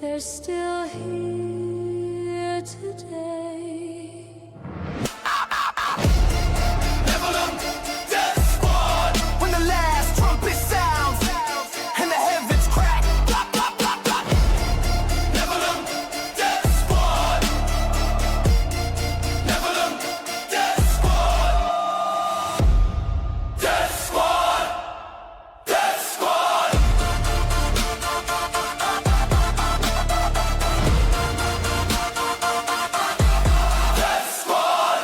they're still here today. Nephilim Death Squad. When the last trumpet sounds and the heavens crack, blah, blah, blah, blah. Nephilim Death Squad. Nephilim Death Squad. Death Squad. Death Squad. Death Squad.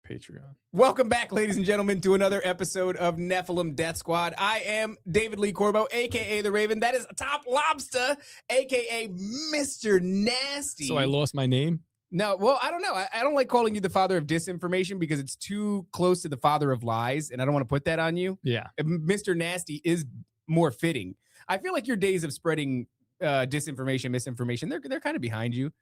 Patreon. Welcome back, ladies and gentlemen, to another episode of Nephilim Death Squad. I am David Lee Corbo, a.k.a. The Raven. That is Top Lobster, a.k.a. Mr. Nasty. So I lost my name? No, well, I don't know. I don't like calling you the father of disinformation because it's too close to the father of lies, and I don't want to put that on you. Yeah. Mr. Nasty is more fitting. I feel like your days of spreading disinformation, misinformation, they're kind of behind you.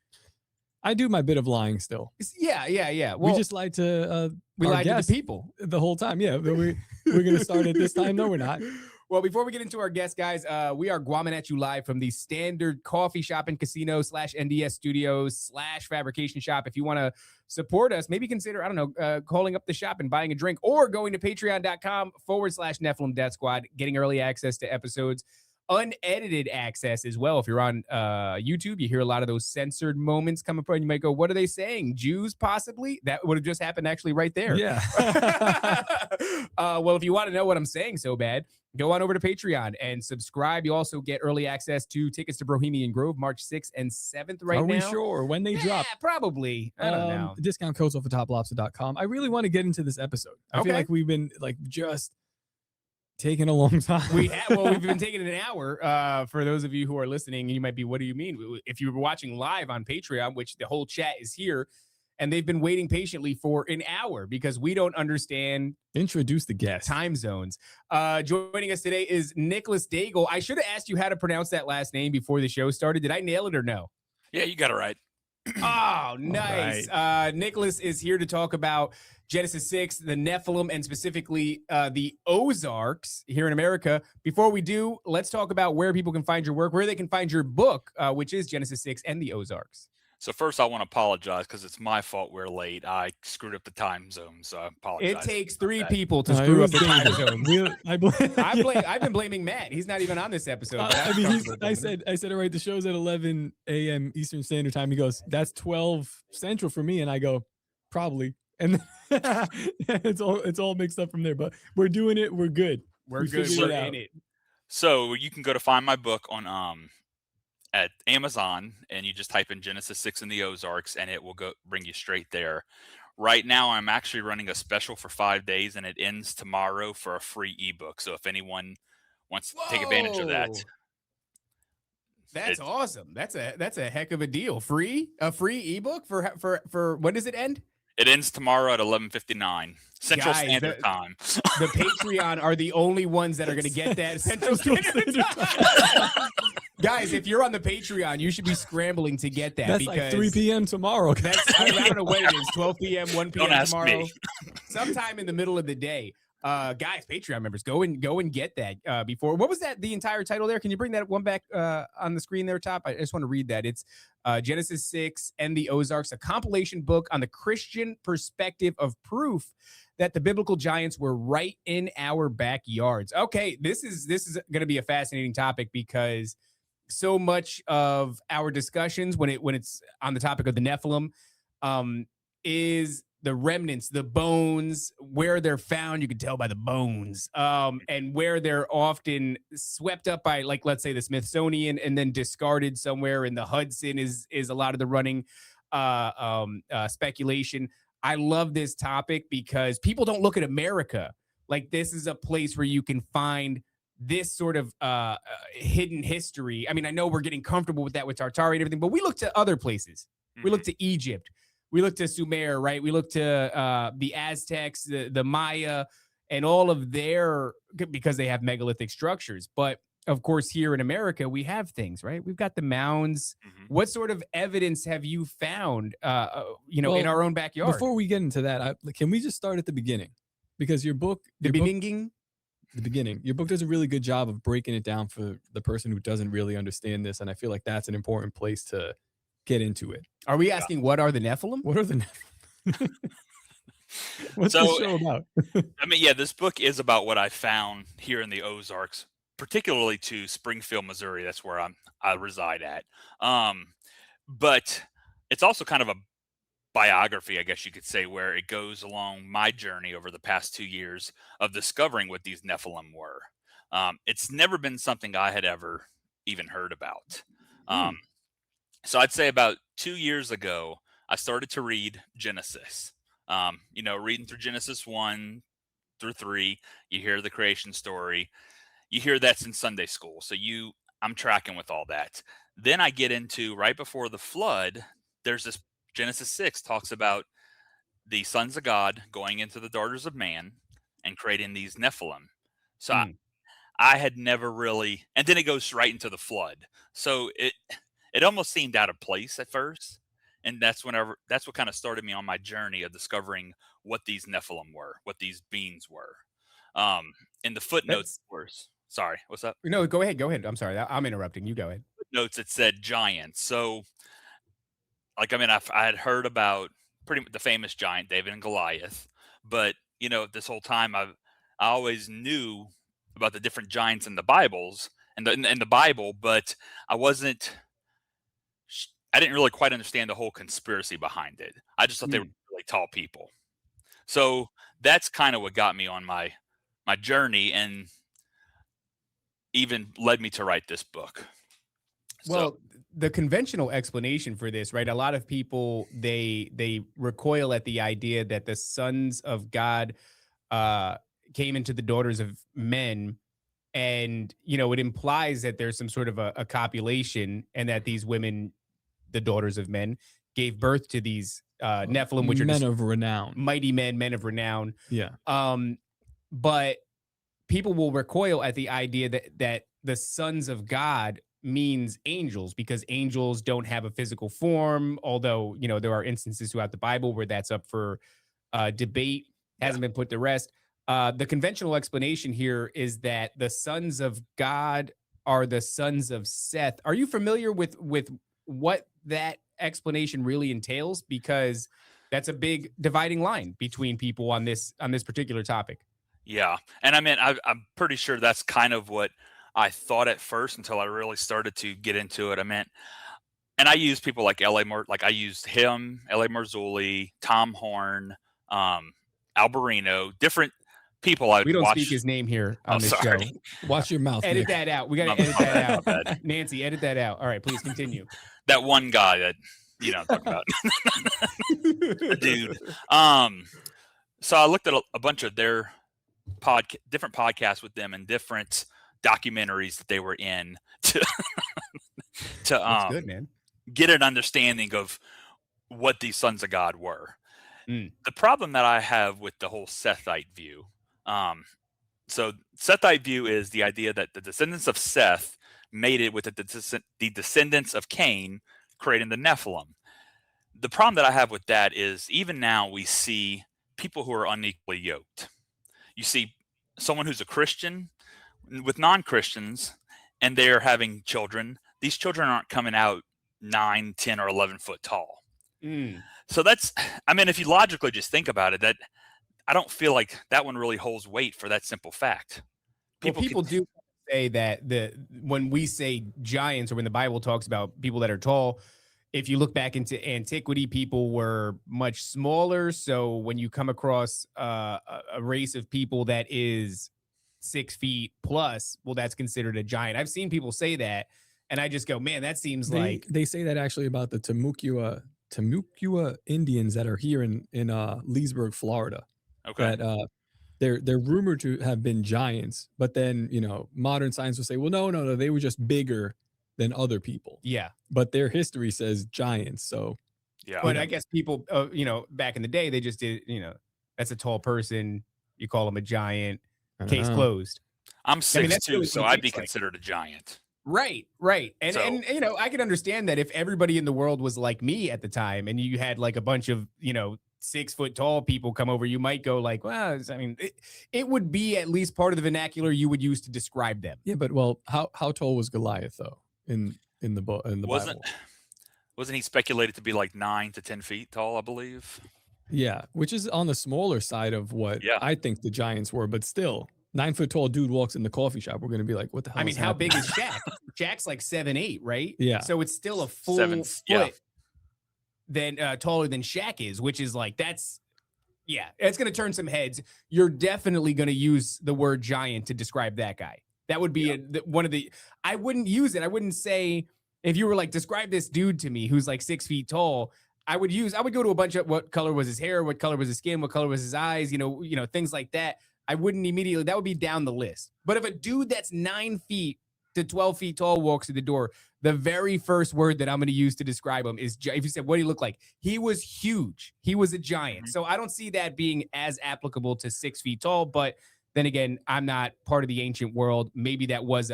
I do my bit of lying still. Yeah. Well, We just lied to we our lied to guests the people. the whole time. Yeah, but we're going to start at this time. No, we're not. Well, before we get into our guests, guys, we are guamming at you live from the Standard Coffee Shop and Casino / NDS Studios / Fabrication Shop. If you want to support us, maybe consider, I don't know, calling up the shop and buying a drink, or going to patreon.com / Nephilim Death Squad, getting early access to episodes, unedited access as well. If you're on YouTube, you hear a lot of those censored moments come up, and you might go, what are they saying? Jews, possibly? That would have just happened actually right there. Yeah. Well, if you want to know what I'm saying so bad, go on over to Patreon and subscribe. You also get early access to tickets to Bohemian Grove, March 6th and 7th right Are now. we sure when they drop? Probably. I don't know. Discount codes off of toplobster.com. I really want to get into this episode. I feel Okay. like we've been just taking a long time. We've been taking an hour. For those of you who are listening, and you might be, what do you mean? If you were watching live on Patreon, which the whole chat is here, and they've been waiting patiently for an hour because we don't understand Introduce the guest. time zones. Joining us today is Nicholas Daigle. I should have asked you how to pronounce that last name before the show started. Did I nail it or no? Yeah, you got it right. Oh, nice. Nicholas is here to talk about Genesis 6, the Nephilim, and specifically the Ozarks here in America. Before we do, let's talk about where people can find your work, where they can find your book, which is Genesis 6 and the Ozarks. So first, I want to apologize because it's my fault we're late. I screwed up the time zone, so I apologize. It takes about 3 that. people to It screw up was the time David. zone. I've been blaming Matt. He's not even on this episode. but I I'm mean, comfortable I blaming him. said, all right, the show's at 11 a.m. Eastern Standard Time. He goes, that's 12 Central for me. And I go, probably. And it's all mixed up from there, but we're doing it. We're good. We're We good. figured We're it out. in it. So you can go to find my book on at Amazon, and you just type in Genesis 6 and the Ozarks, and it will bring you straight there. Right now, I'm actually running a special for 5 days, and it ends tomorrow for a free ebook. So if anyone wants to take advantage of that, Whoa. That's awesome. That's a heck of a deal. A free ebook for when does it end? it ends tomorrow at 11:59 Central Guys, Standard Time. The Patreon are the only ones that are going to get that Central Standard Time. Guys, if you're on the Patreon, you should be scrambling to get that. That's because like 3 p.m. tomorrow. That's, I don't know when it is, 12 p.m., 1 p.m. Don't ask tomorrow. me. Sometime in the middle of the day. Guys, Patreon members, go and get that before. What was that, the entire title there? Can you bring that one back on the screen there, top? I just want to read that. It's Genesis 6 and the Ozarks, a compilation book on the Christian perspective of proof that the biblical giants were right in our backyards. Okay, this is going to be a fascinating topic because so much of our discussions when it's on the topic of the Nephilim is the remnants, the bones, where they're found. You can tell by the bones, and where they're often swept up by, like, let's say the Smithsonian and then discarded somewhere in the Hudson is a lot of the running speculation. I love this topic because people don't look at America like this is a place where you can find this sort of hidden history. I mean, I know we're getting comfortable with that with Tartary and everything, but we look to other places. We look to Egypt. We look to Sumer, right? We look to the Aztecs, the Maya, and all of their, because they have megalithic structures. But of course, here in America, we have things, right? We've got the mounds. What sort of evidence have you found, in our own backyard? Before we get into that, can we just start at the beginning? Because your book, the beginning. the beginning. Your book does a really good job of breaking it down for the person who doesn't really understand this, and I feel like that's an important place to get into it. Are we asking what are the Nephilim? What are the What's So- the show about? I mean, yeah, this book is about what I found here in the Ozarks, particularly to Springfield, Missouri. That's where I reside at. But it's also kind of a biography, I guess you could say, where it goes along my journey over the past 2 years of discovering what these Nephilim were. It's never been something I had ever even heard about. So I'd say about 2 years ago, I started to read Genesis. Reading through Genesis 1 through 3, you hear the creation story. You hear that's in Sunday school. So I'm tracking with all that. Then I get into right before the flood, there's this Genesis 6 talks about the sons of God going into the daughters of man and creating these Nephilim. So I had never really, and then it goes right into the flood. So it almost seemed out of place at first. And that's what kind of started me on my journey of discovering what these Nephilim were, what these beings were. In the footnotes, sorry, what's up? No, go ahead. I'm sorry. I'm interrupting. You go ahead. Notes, it said giants. So, I had heard about pretty much the famous giant David and Goliath, but this whole time I always knew about the different giants in the Bibles and in the Bible, but I didn't really quite understand the whole conspiracy behind it. I just thought they were really tall people. So that's kind of what got me on my journey and even led me to write this book. Well, the conventional explanation for this, right? A lot of people, they recoil at the idea that the sons of God came into the daughters of men. And, it implies that there's some sort of a copulation and that these women, the daughters of men, gave birth to these Nephilim, which are men just of renown, mighty men of renown. Yeah. But people will recoil at the idea that the sons of God means angels, because angels don't have a physical form, although there are instances throughout the Bible where that's up for debate, hasn't been put to rest. The conventional explanation here is that the sons of God are the sons of Seth. Are you familiar with what that explanation really entails? Because that's a big dividing line between people on this particular topic. Yeah, and I'm pretty sure that's kind of what I thought at first until I really started to get into it. And I use people like I used him, L.A. Marzulli, Tom Horn, Alberino, different people. We don't speak his name here on this show. Watch your mouth. Edit Nick. that out. We got to edit that out. Nancy, edit that out. All right, please continue. That one guy that talk about, dude. So I looked at a bunch of their different podcasts with them and different documentaries that they were in to That's good, man. Get an understanding of what these sons of God were. The problem that I have with the whole Sethite view, so Sethite view is the idea that the descendants of Seth made it with the descendants of Cain, creating the Nephilim. The problem that I have with that is even now we see people who are unequally yoked. You see someone who's a Christian with non-Christians, and they're having children. These children aren't coming out 9, 10, or 11 foot tall. So that's, if you logically just think about it, that I don't feel like that one really holds weight for that simple fact. People do say that when we say giants, or when the Bible talks about people that are tall, if you look back into antiquity, people were much smaller. So when you come across a race of people that is 6 feet plus, well, that's considered a giant. I've seen people say that, and I just go, man, that seems like they say that actually about the Temukua Indians that are here in Leesburg, Florida. Okay. That they're rumored to have been giants, but then modern science will say, well, no, they were just bigger than other people. Yeah, but their history says giants. So yeah, but I guess people, back in the day, they just did, that's a tall person. You call them a giant. Case closed. I'm 6'2", really so I'd be considered a giant. Right. And I can understand that if everybody in the world was like me at the time, and you had like a bunch of, 6 foot tall people come over, you might go like, well, I mean, it would be at least part of the vernacular you would use to describe them. Yeah, but well, how tall was Goliath though in the book in the Wasn't Bible? wasn't he speculated to be like 9 to 10 feet tall? I believe. Yeah, which is on the smaller side of what Yeah. I think the Giants were, but still, 9 foot tall dude walks in the coffee shop. We're gonna be like, what the hell? I mean, is how happening? big is Shaq? Shaq's like 7'8", right? Yeah. So it's still a full 7, foot yeah. than taller than Shaq is, which is like it's gonna turn some heads. You're definitely gonna use the word giant to describe that guy. That would be one of the. I wouldn't use it. I wouldn't say if you were like describe this dude to me who's like 6 feet tall. I would go to a bunch of what color was his hair, what color was his skin, what color was his eyes, you know, things like that. I wouldn't immediately, that would be down the list. But if a dude that's 9 feet to 12 feet tall walks through the door, the very first word that I'm going to use to describe him is, if you said, what do you look like? He was huge. He was a giant. So I don't see that being as applicable to 6 feet tall, but then again, I'm not part of the ancient world. Maybe that was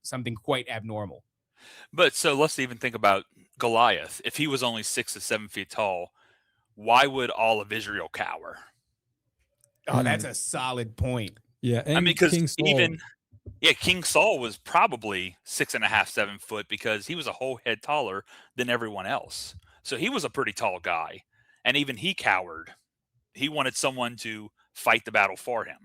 something quite abnormal. But so let's even think about Goliath. If he was only 6 to 7 feet tall, why would all of Israel cower? Oh, that's a solid point. Yeah, and I mean, because King Saul, King Saul was probably 6.5, 7 foot because he was a whole head taller than everyone else. So he was a pretty tall guy, and even he cowered. He wanted someone to fight the battle for him.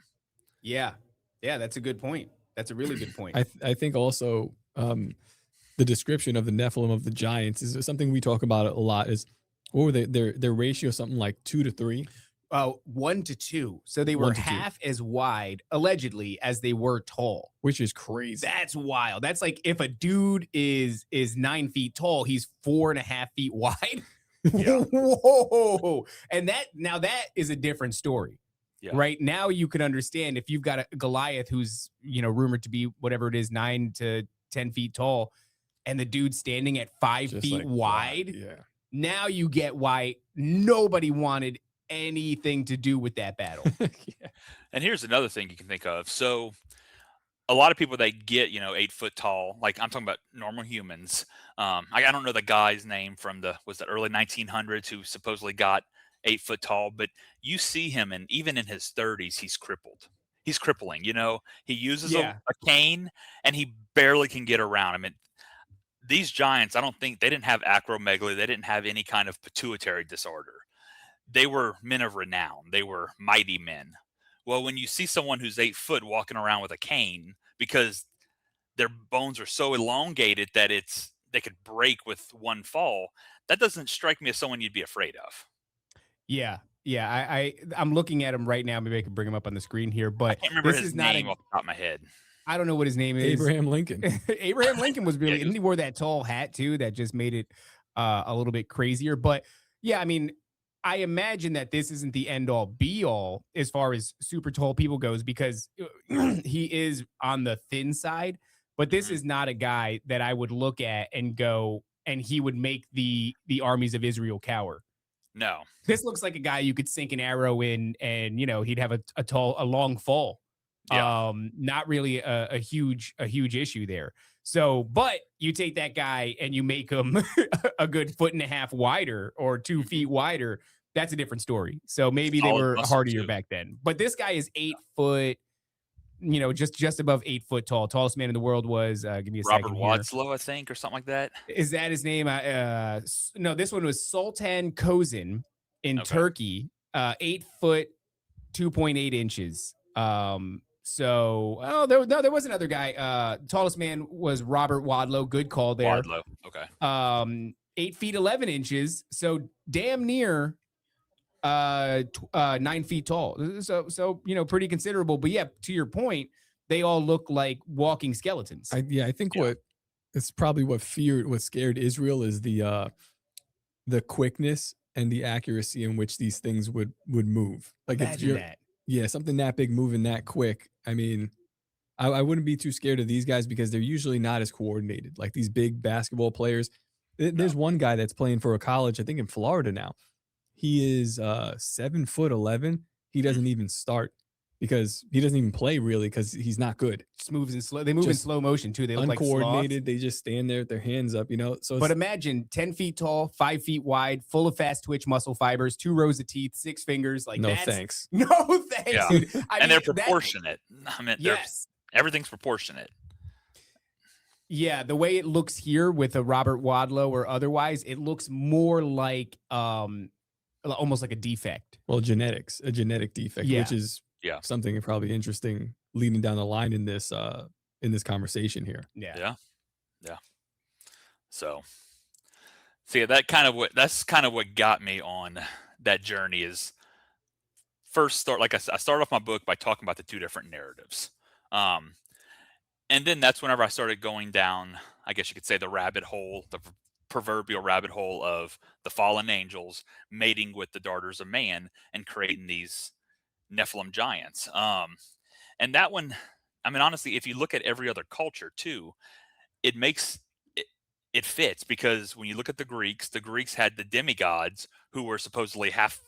Yeah, that's a good point. That's a really good point. I think also the description of the Nephilim of the Giants is something we talk about a lot. Is what were their ratio? Something like 2 to 3. 1 to 2. So they were half as wide, allegedly, as they were tall. Which is crazy. That's wild. That's like if a dude is 9 feet tall, he's 4.5 feet wide. Yeah. Whoa. And that is a different story. Yeah. Right now, you can understand if you've got a Goliath who's, rumored to be whatever it is, 9 to 10 feet tall, and the dude standing at 5 Just feet like, wide. Yeah. Now you get why nobody wanted anything to do with that battle. Yeah. And here's another thing you can think of. So a lot of people that get, 8 foot tall, like I'm talking about normal humans. I don't know the guy's name from the early 1900s who supposedly got 8 foot tall, but you see him, and even in his 30s, he's crippled. He's crippling, he uses a cane and he barely can get around. I mean, these giants, I don't think they didn't have acromegaly. They didn't have any kind of pituitary disorder. They were men of renown. They were mighty men. Well, when you see someone who's 8 foot walking around with a cane because their bones are so elongated that they could break with one fall, that doesn't strike me as someone you'd be afraid of. Yeah. I'm looking at him right now. Maybe I can bring him up on the screen here, but I can't remember this his is not name off the top of my head. I don't know what his name is. Abraham Lincoln. Abraham Lincoln was really, Yeah, and he wore that tall hat too. That just made it a little bit crazier. But yeah, I mean, I imagine that this isn't the end all be all as far as super tall people goes, because he is on the thin side, but this is not a guy that I would look at and go, and he would make the armies of Israel cower. No. This looks like a guy you could sink an arrow in and, he'd have a long fall. Yeah. Not really a huge issue there. So, but you take that guy and you make him a good 1.5 feet wider or 2 feet wider. That's a different story. So maybe they were hardier back then. But this guy is 8 foot, just above 8 foot tall. Tallest man in the world was, give me a Robert second here. Wadslow, I think, or something like that. Is that his name? No, this one was Sultan Kozin in Turkey. 8 foot, 2.8 inches. There was another guy. Tallest man was Robert Wadlow. Good call there. Wadlow. Okay. 8 feet 11 inches. So damn near 9 feet tall. So pretty considerable. But yeah, to your point, they all look like walking skeletons. I think it's probably what scared Israel is the quickness and the accuracy in which these things would move. Like Imagine that. Yeah, something that big moving that quick. I mean, I wouldn't be too scared of these guys because they're usually not as coordinated. Like these big basketball players. There's one guy that's playing for a college, I think in Florida now. He is 7'11". He doesn't even start. because he doesn't even play really because he's not good. Just moves in slow. They move in Just slow motion too. They look like sloths. Uncoordinated. They just stand there with their hands up, you know. So But imagine 10 feet tall, 5 feet wide, full of fast twitch muscle fibers, 2 rows of teeth, 6 fingers. Like no that's, thanks. No thanks. Yeah. Dude. I And mean, they're proportionate. I mean, Yes. everything's proportionate. Yeah, the way it looks here with a Robert Wadlow or otherwise, it looks more like almost like a defect. Well, a genetic defect, Yeah. which is Yeah. something probably interesting leading down the line in this conversation here. Yeah. So, see, that's kind of what got me on that journey. Is first start, like I start off my book by talking about the 2 different narratives, and then that's whenever I started going down, I guess you could say, the rabbit hole, the proverbial rabbit hole of the fallen angels mating with the daughters of man and creating these Nephilim giants. And that one, I mean, honestly, if you look at every other culture too, it fits, because when you look at the Greeks had the demigods, who were supposedly half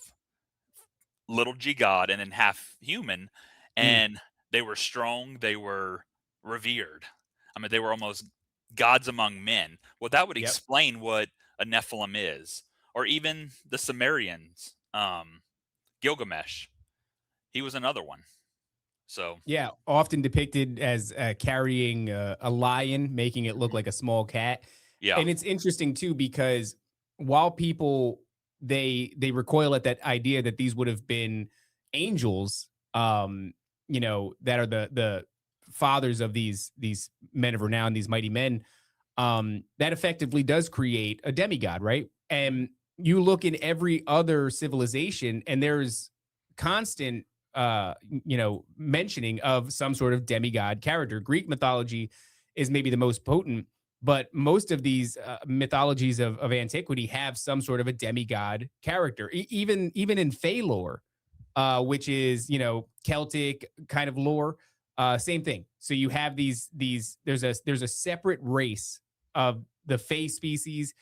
little g god and then half human, and they were strong, they were revered. I mean, they were almost gods among men. Well, that would Yep. explain what a Nephilim is. Or even the Sumerians, Gilgamesh, he was another one. So Yeah, often depicted as carrying a lion, making it look like a small cat. yeah, And it's interesting too, because while people they recoil at that idea that these would have been angels, you know, that are the fathers of these men of renown, these mighty men, that effectively does create a demigod, right? And you look in every other civilization, and there's constant mentioning of some sort of demigod character. Greek mythology is maybe the most potent, but most of these mythologies of antiquity have some sort of a demigod character. Even in Fey lore, which is, Celtic kind of lore, same thing. So you have these there's a separate race of the Fey species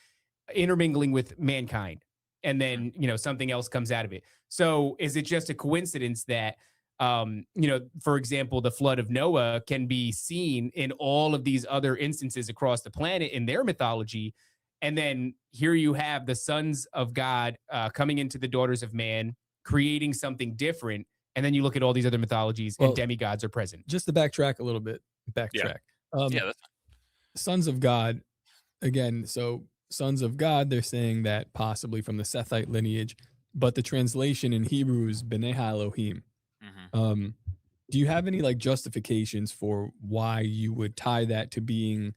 intermingling with mankind, and then something else comes out of it. So is it just a coincidence that for example, the flood of Noah can be seen in all of these other instances across the planet in their mythology, and then here you have the sons of God coming into the daughters of man, creating something different, and then you look at all these other mythologies, and demigods are present. Just to backtrack a little bit, yeah, that's sons of God, again, so sons of God, they're saying that possibly from the Sethite lineage, but the translation in Hebrew is B'nai Elohim. mhm. Do you have any like justifications for why you would tie that to being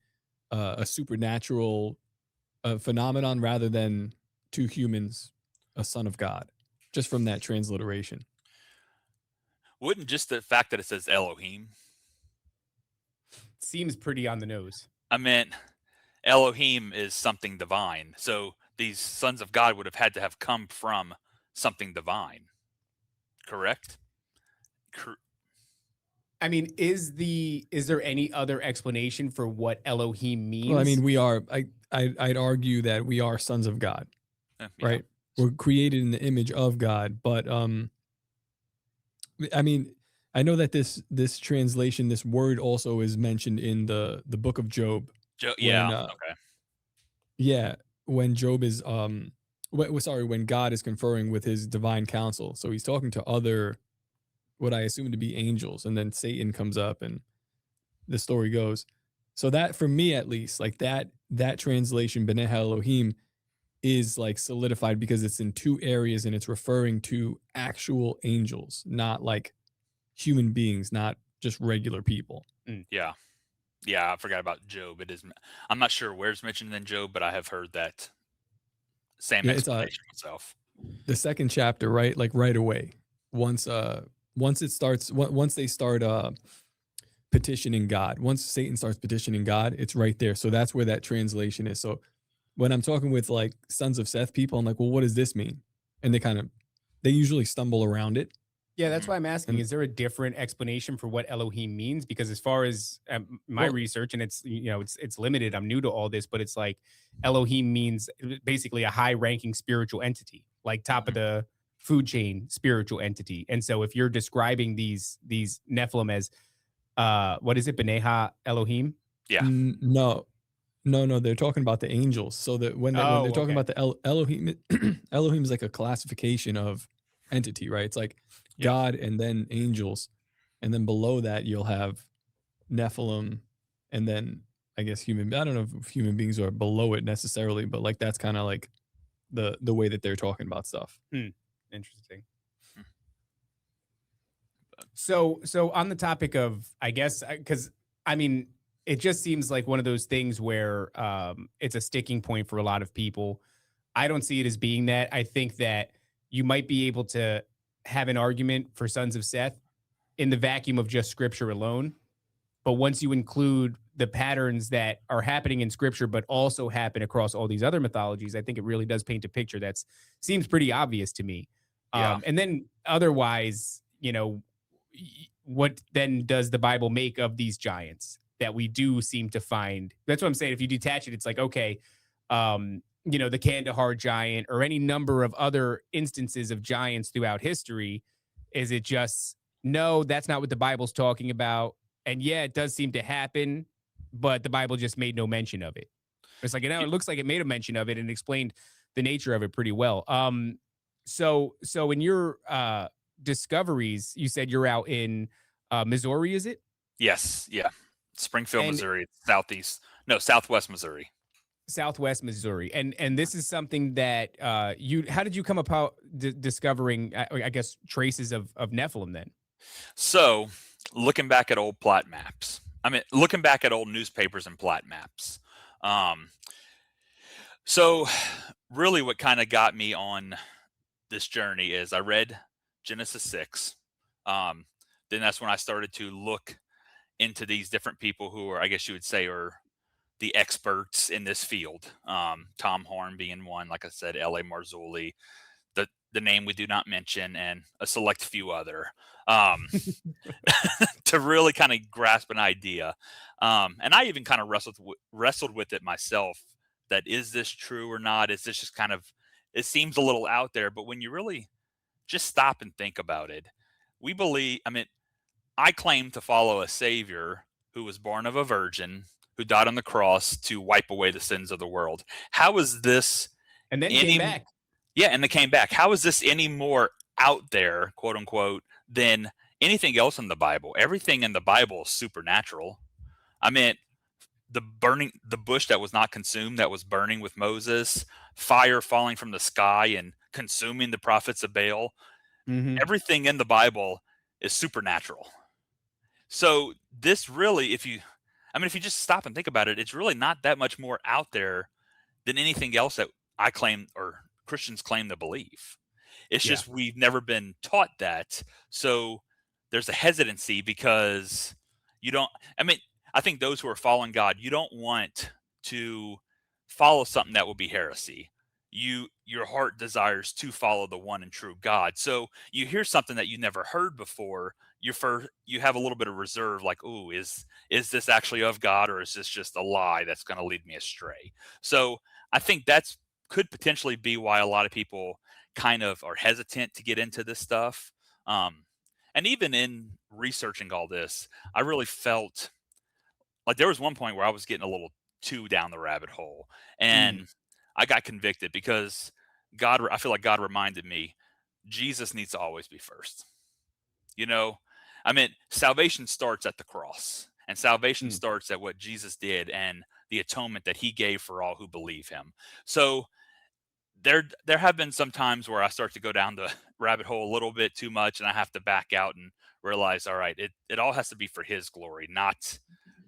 a supernatural phenomenon rather than 2 humans, a son of God, just from that transliteration? Wouldn't just the fact that it says Elohim, Seems pretty on the nose. I meant Elohim is something divine. So these sons of God would have had to have come from something divine. Correct? I mean, is there any other explanation for what Elohim means? Well, I mean, we are. I'd argue that we are sons of God, Yeah. right? We're created in the image of God, but I mean, I know that this translation, this word also is mentioned in the book of Job. Yeah. Okay. Yeah, when Job is when God is conferring with his divine counsel. So he's talking to other, what I assume to be angels, and then Satan comes up, and the story goes. So that, for me at least, like that translation, B'nai Elohim, is like solidified because it's in 2 areas and it's referring to actual angels, not like human beings, not just regular people. Yeah. Yeah, I forgot about Job. It is. I'm not sure where it's mentioned in Job, but I have heard that same Yeah, it's, explanation myself. The 2nd chapter, right? Like right away, once it starts, once they start petitioning God, once Satan starts petitioning God, it's right there. So that's where that translation is. So when I'm talking with like sons of Seth people, I'm like, well, what does this mean? And they usually stumble around it. Yeah, that's why I'm asking. And- Is there a different explanation for what Elohim means? Because as far as my Well- research, and it's it's limited. I'm new to all this, but it's like Elohim means basically a high-ranking spiritual entity, like top of the food chain spiritual entity. And so if you're describing these Nephilim as what is it, Beneha Elohim? Yeah. No, they're talking about the angels. So that when they're talking okay. about the Elohim, Elohim is like a classification of entity, right? It's like Yeah. God and then angels, and then below that you'll have Nephilim, and then I guess human. I don't know if human beings are below it necessarily, but like that's kind of like the way that they're talking about stuff. Interesting. So on the topic of, I guess, because I mean, it just seems like one of those things where it's a sticking point for a lot of people. I don't see it as being that. I think that you might be able to have an argument for Sons of Seth in the vacuum of just scripture alone. But once you include the patterns that are happening in scripture, but also happen across all these other mythologies, I think it really does paint a picture that seems pretty obvious to me. Yeah. And then otherwise, you know, what then does the Bible make of these giants that we do seem to find? That's what I'm saying. If you detach it, it's like, okay, you know, the Kandahar giant or any number of other instances of giants throughout history. Is it just, no, that's not what the Bible's talking about? And yeah, it does seem to happen, but the Bible just made no mention of it. It's like, you know, it looks like it made a mention of it and explained the nature of it pretty well. So in your discoveries, you said you're out in Missouri, is it? Yes. Yeah. Springfield, And- Missouri. Southwest Missouri. Southwest Missouri. And this is something that how did you come about discovering, I guess, traces of Nephilim then? So, looking back at old plot maps, looking back at old newspapers and plot maps. So, really, what kind of got me on this journey is I read Genesis 6. Then that's when I started to look into these different people who are, I guess you would say, are the experts in this field. Tom Horn being one, like I said, L.A. Marzulli, the name we do not mention, and a select few other, to really kind of grasp an idea. And I even kind of wrestled with it myself, that is this true or not? Is this just kind of, it seems a little out there, but when you really just stop and think about it, we believe, I claim to follow a savior who was born of a virgin, who died on the cross to wipe away the sins of the world. How is this? And then came back. Yeah, and they came back. How is this any more out there, quote unquote, than anything else in the Bible? Everything in the Bible is supernatural. The bush that was not consumed, that was burning with Moses, fire falling from the sky and consuming the prophets of Baal. Mm-hmm. Everything in the Bible is supernatural. So this really, if you just stop and think about it, it's really not that much more out there than anything else that I claim or Christians claim to believe. It's just we've never been taught that. So there's a hesitancy because I think those who are following God, you don't want to follow something that will be heresy. Your heart desires to follow the one and true God. So you hear something that you never heard before, you have a little bit of reserve, like, ooh, is this actually of God, or is this just a lie that's going to lead me astray? So I think that's could potentially be why a lot of people kind of are hesitant to get into this stuff. And even in researching all this, I really felt like there was one point where I was getting a little too down the rabbit hole, and I got convicted because I feel like God reminded me, Jesus needs to always be first. Salvation starts at the cross, and salvation starts at what Jesus did and the atonement that he gave for all who believe him. So there have been some times where I start to go down the rabbit hole a little bit too much, and I have to back out and realize, all right, it all has to be for his glory, not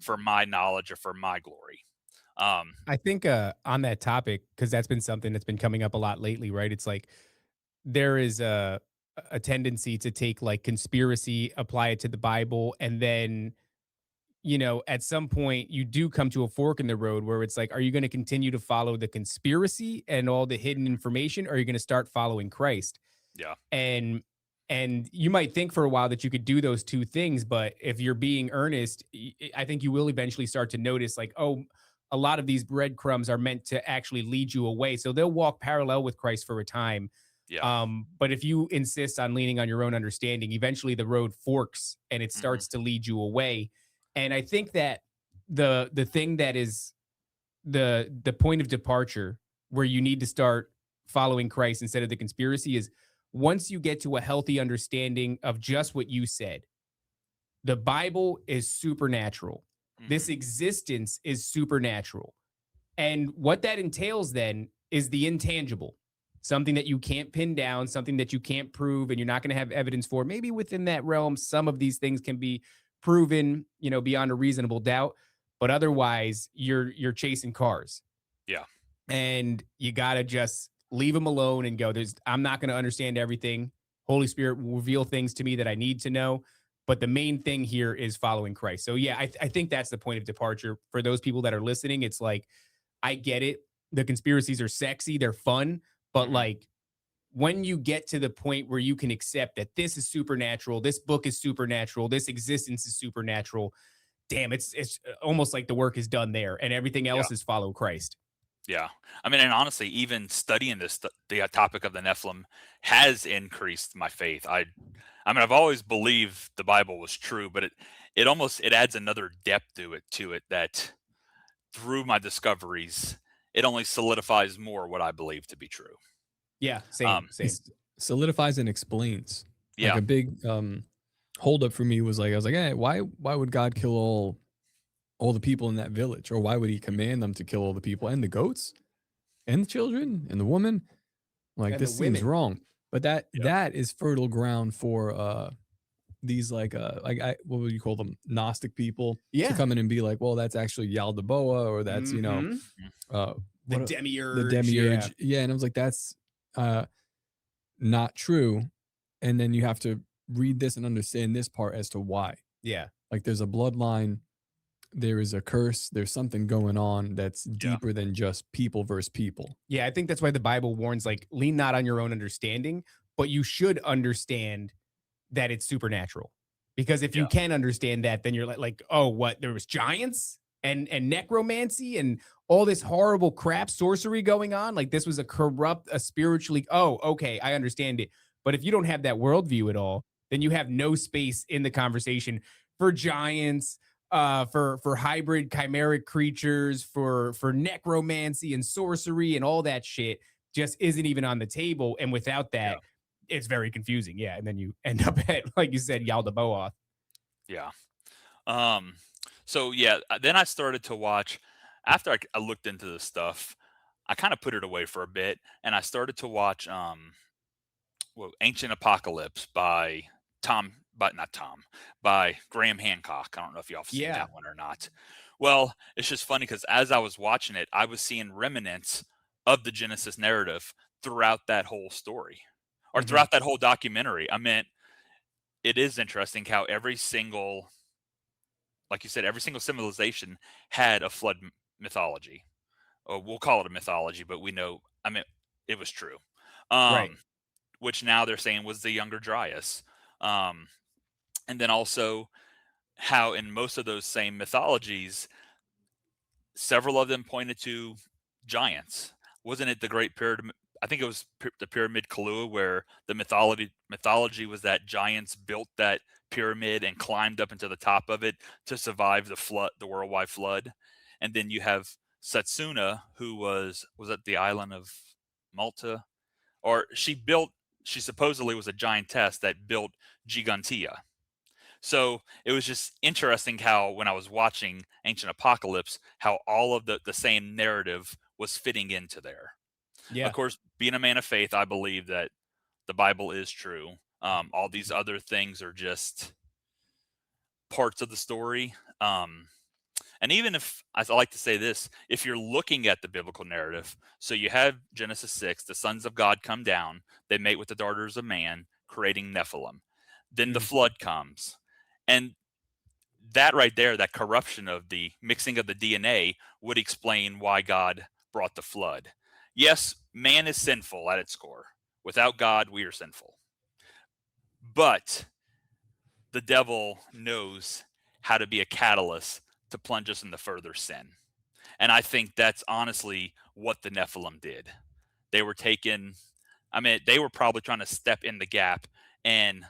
for my knowledge or for my glory. I think on that topic, because that's been something that's been coming up a lot lately, right? It's like there is a tendency to take like conspiracy, apply it to the Bible, and then, at some point you do come to a fork in the road where it's like, are you going to continue to follow the conspiracy and all the hidden information, or are you going to start following Christ? Yeah. And you might think for a while that you could do those two things, but if you're being earnest, I think you will eventually start to notice like, oh, a lot of these breadcrumbs are meant to actually lead you away. So they'll walk parallel with Christ for a time. Yeah. But if you insist on leaning on your own understanding, eventually the road forks and it starts to lead you away. And I think that the thing that is the point of departure where you need to start following Christ instead of the conspiracy is once you get to a healthy understanding of just what you said. The Bible is supernatural. This existence is supernatural. And what that entails then is the intangible, something that you can't pin down, something that you can't prove, and you're not going to have evidence for. Maybe within that realm, some of these things can be proven, beyond a reasonable doubt. But otherwise, you're chasing cars. Yeah. And you gotta just leave them alone and go, I'm not gonna understand everything. Holy Spirit will reveal things to me that I need to know. But the main thing here is following Christ. So yeah, I think that's the point of departure for those people that are listening. It's like, I get it. The conspiracies are sexy, they're fun, but like when you get to the point where you can accept that this is supernatural, this book is supernatural, this existence is supernatural, damn, it's almost like the work is done there and everything else is follow Christ. Yeah. I mean, and honestly, even studying the topic of the Nephilim has increased my faith. I mean, I've always believed the Bible was true, but it adds another depth to it that through my discoveries, it only solidifies more what I believe to be true. Yeah, same. It solidifies and explains. Yeah. Like a big holdup for me was like, I was like, hey, why would God kill all the people in that village? Or why would he command them to kill all the people and the goats and the children and the woman? Like, this seems wrong. But that is fertile ground for these what would you call them? Gnostic people to come in and be like, well, that's actually Yaldabaoth, or that's, the demiurge. The demiurge. Yeah. And I was like, that's not true. And then you have to read this and understand this part as to why. Yeah. Like, there's a bloodline, there is a curse, there's something going on that's deeper than just people versus people. Yeah, I think that's why the Bible warns, like, lean not on your own understanding, but you should understand that it's supernatural. Because if you can understand that, then you're like, oh, what? There was giants and necromancy and all this horrible crap, sorcery going on. Like, this was a spiritually, oh, okay, I understand it. But if you don't have that worldview at all, then you have no space in the conversation for giants, for hybrid chimeric creatures, for necromancy and sorcery and all that shit just isn't even on the table. And without that, it's very confusing. Yeah. And then you end up at, like you said, Yaldabaoth. Yeah. So yeah, then I started to watch, after I looked into this stuff, I kind of put it away for a bit and I started to watch, Ancient Apocalypse by Graham Hancock. I don't know if y'all have seen that one or not. Well, it's just funny because as I was watching it, I was seeing remnants of the Genesis narrative throughout that whole story, or throughout that whole documentary. I mean, it is interesting how every single, like you said, every single civilization had a flood mythology. Or we'll call it a mythology, but we know, I mean, it was true. Right. Which now they're saying was the Younger Dryas. And then also how in most of those same mythologies, several of them pointed to giants. Wasn't it the Great Pyramid? I think it was the Pyramid Kalua, where the mythology was that giants built that pyramid and climbed up into the top of it to survive the worldwide flood. And then you have Satsuna, who was at the island of Malta, or she supposedly was a giantess that built Gigantea. So it was just interesting how when I was watching Ancient Apocalypse, how all of the same narrative was fitting into there. Yeah. Of course, being a man of faith, I believe that the Bible is true. All these other things are just parts of the story. And even if, I like to say this, if you're looking at the biblical narrative, so you have Genesis 6, the sons of God come down, they mate with the daughters of man, creating Nephilim. Then the flood comes. And that right there, that corruption of the mixing of the DNA would explain why God brought the flood. Yes, man is sinful at its core. Without God, we are sinful. But the devil knows how to be a catalyst to plunge us into further sin. And I think that's honestly what the Nephilim did. They were taking I mean, they were probably trying to step in the gap and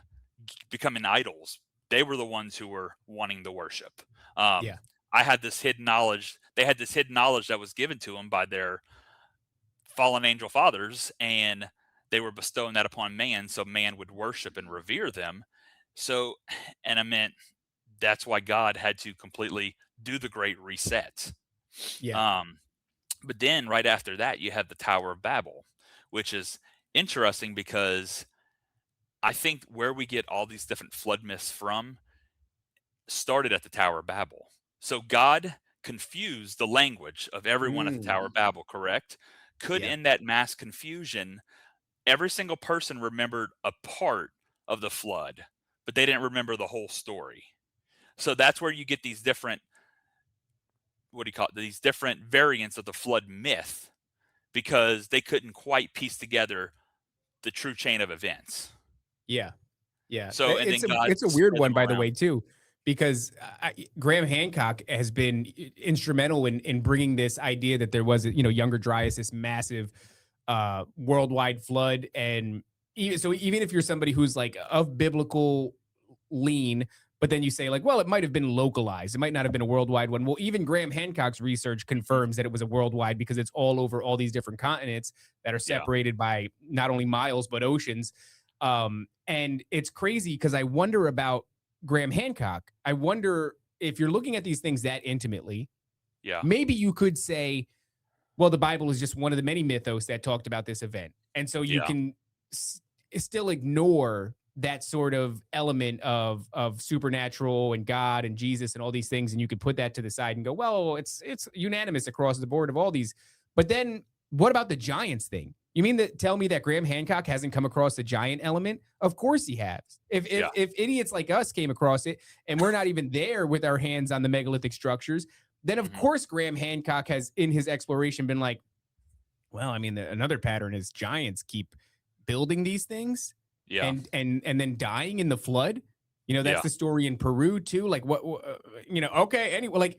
becoming idols. They were the ones who were wanting the worship. Yeah. I had this hidden knowledge. They had this hidden knowledge that was given to them by their fallen angel fathers, and they were bestowing that upon man, so man would worship and revere them. So, and I meant that's why God had to completely do the great reset. Yeah. But then right after that, you have the Tower of Babel, which is interesting because I think where we get all these different flood myths from started at the Tower of Babel. So God confused the language of everyone at the Tower of Babel, correct? Could Yeah. in that mass confusion, every single person remembered a part of the flood, but they didn't remember the whole story. So that's where you get these different, what do you call it? These different variants of the flood myth, because they couldn't quite piece together the true chain of events. Yeah. Yeah. So, and then God It's a weird spread one, them by the around. way, too, because Graham Hancock has been instrumental in bringing this idea that there was, Younger Dryas, this massive worldwide flood. And so even if you're somebody who's like of biblical lean, but then you say like, well, it might have been localized. It might not have been a worldwide one. Well, even Graham Hancock's research confirms that it was a worldwide, because it's all over all these different continents that are separated by not only miles, but oceans. And it's crazy because I wonder about Graham Hancock. I wonder if you're looking at these things that intimately, maybe you could say, well, the Bible is just one of the many mythos that talked about this event. And so you can still ignore that sort of element of supernatural and God and Jesus and all these things. And you could put that to the side and go, well, it's unanimous across the board of all these. But then what about the giants thing? You mean that tell me that Graham Hancock hasn't come across the giant element? Of course he has. If idiots like us came across it and we're not even there with our hands on the megalithic structures, then of course Graham Hancock has in his exploration been like, well, I mean, another pattern is giants keep building these things and then dying in the flood. That's the story in Peru too. Like okay. Anyway, like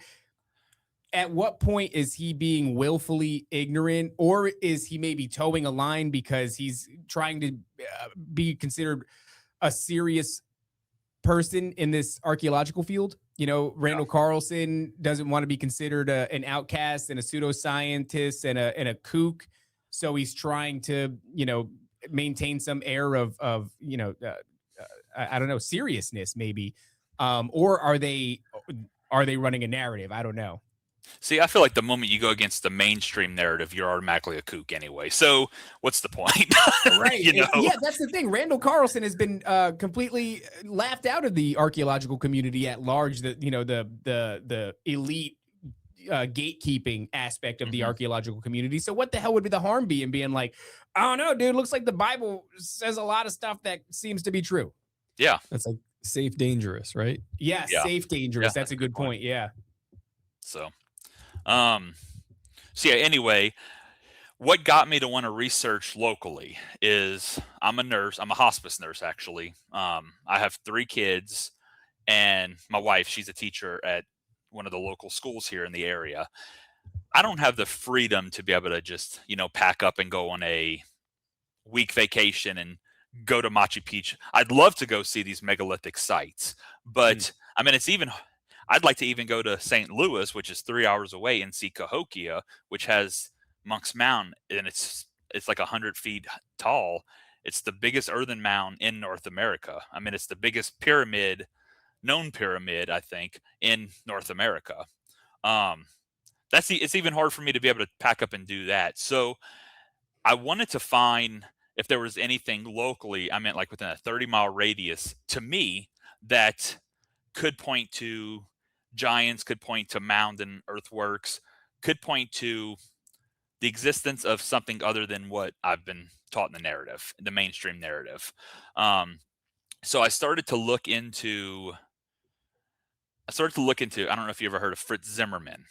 at what point is he being willfully ignorant, or is he maybe towing a line because he's trying to be considered a serious person in this archaeological field? Randall Carlson doesn't want to be considered an outcast and a pseudoscientist and a kook. So he's trying to, maintain some air of I don't know, seriousness maybe. Or are they running a narrative? I don't know. See, I feel like the moment you go against the mainstream narrative, you're automatically a kook anyway. So what's the point? Right. Yeah, that's the thing. Randall Carlson has been completely laughed out of the archaeological community at large. The elite gatekeeping aspect of the archaeological community. So what the hell would the harm be in being like, I don't know, dude, looks like the Bible says a lot of stuff that seems to be true. Yeah. That's like safe, dangerous, right? Yeah. Safe, dangerous. That's a good point. Yeah. So, anyway, what got me to want to research locally is I'm a nurse. I'm a hospice nurse, actually. I have 3 kids, and my wife, she's a teacher at one of the local schools here in the area. I don't have the freedom to be able to just, pack up and go on a week vacation and go to Machu Picchu. I'd love to go see these megalithic sites, but I mean, I'd like to even go to St. Louis, which is 3 hours away, and see Cahokia, which has Monk's Mound, and it's like 100 feet tall. It's the biggest earthen mound in North America. I mean, it's the biggest known pyramid, I think, in North America. It's even hard for me to be able to pack up and do that. So I wanted to find if there was anything locally, I meant like within a 30-mile radius, to me, that could point to giants, could point to mound and earthworks, could point to the existence of something other than what I've been taught in the narrative, the mainstream narrative. So I started to look into, I don't know if you ever heard of Fritz Zimmerman.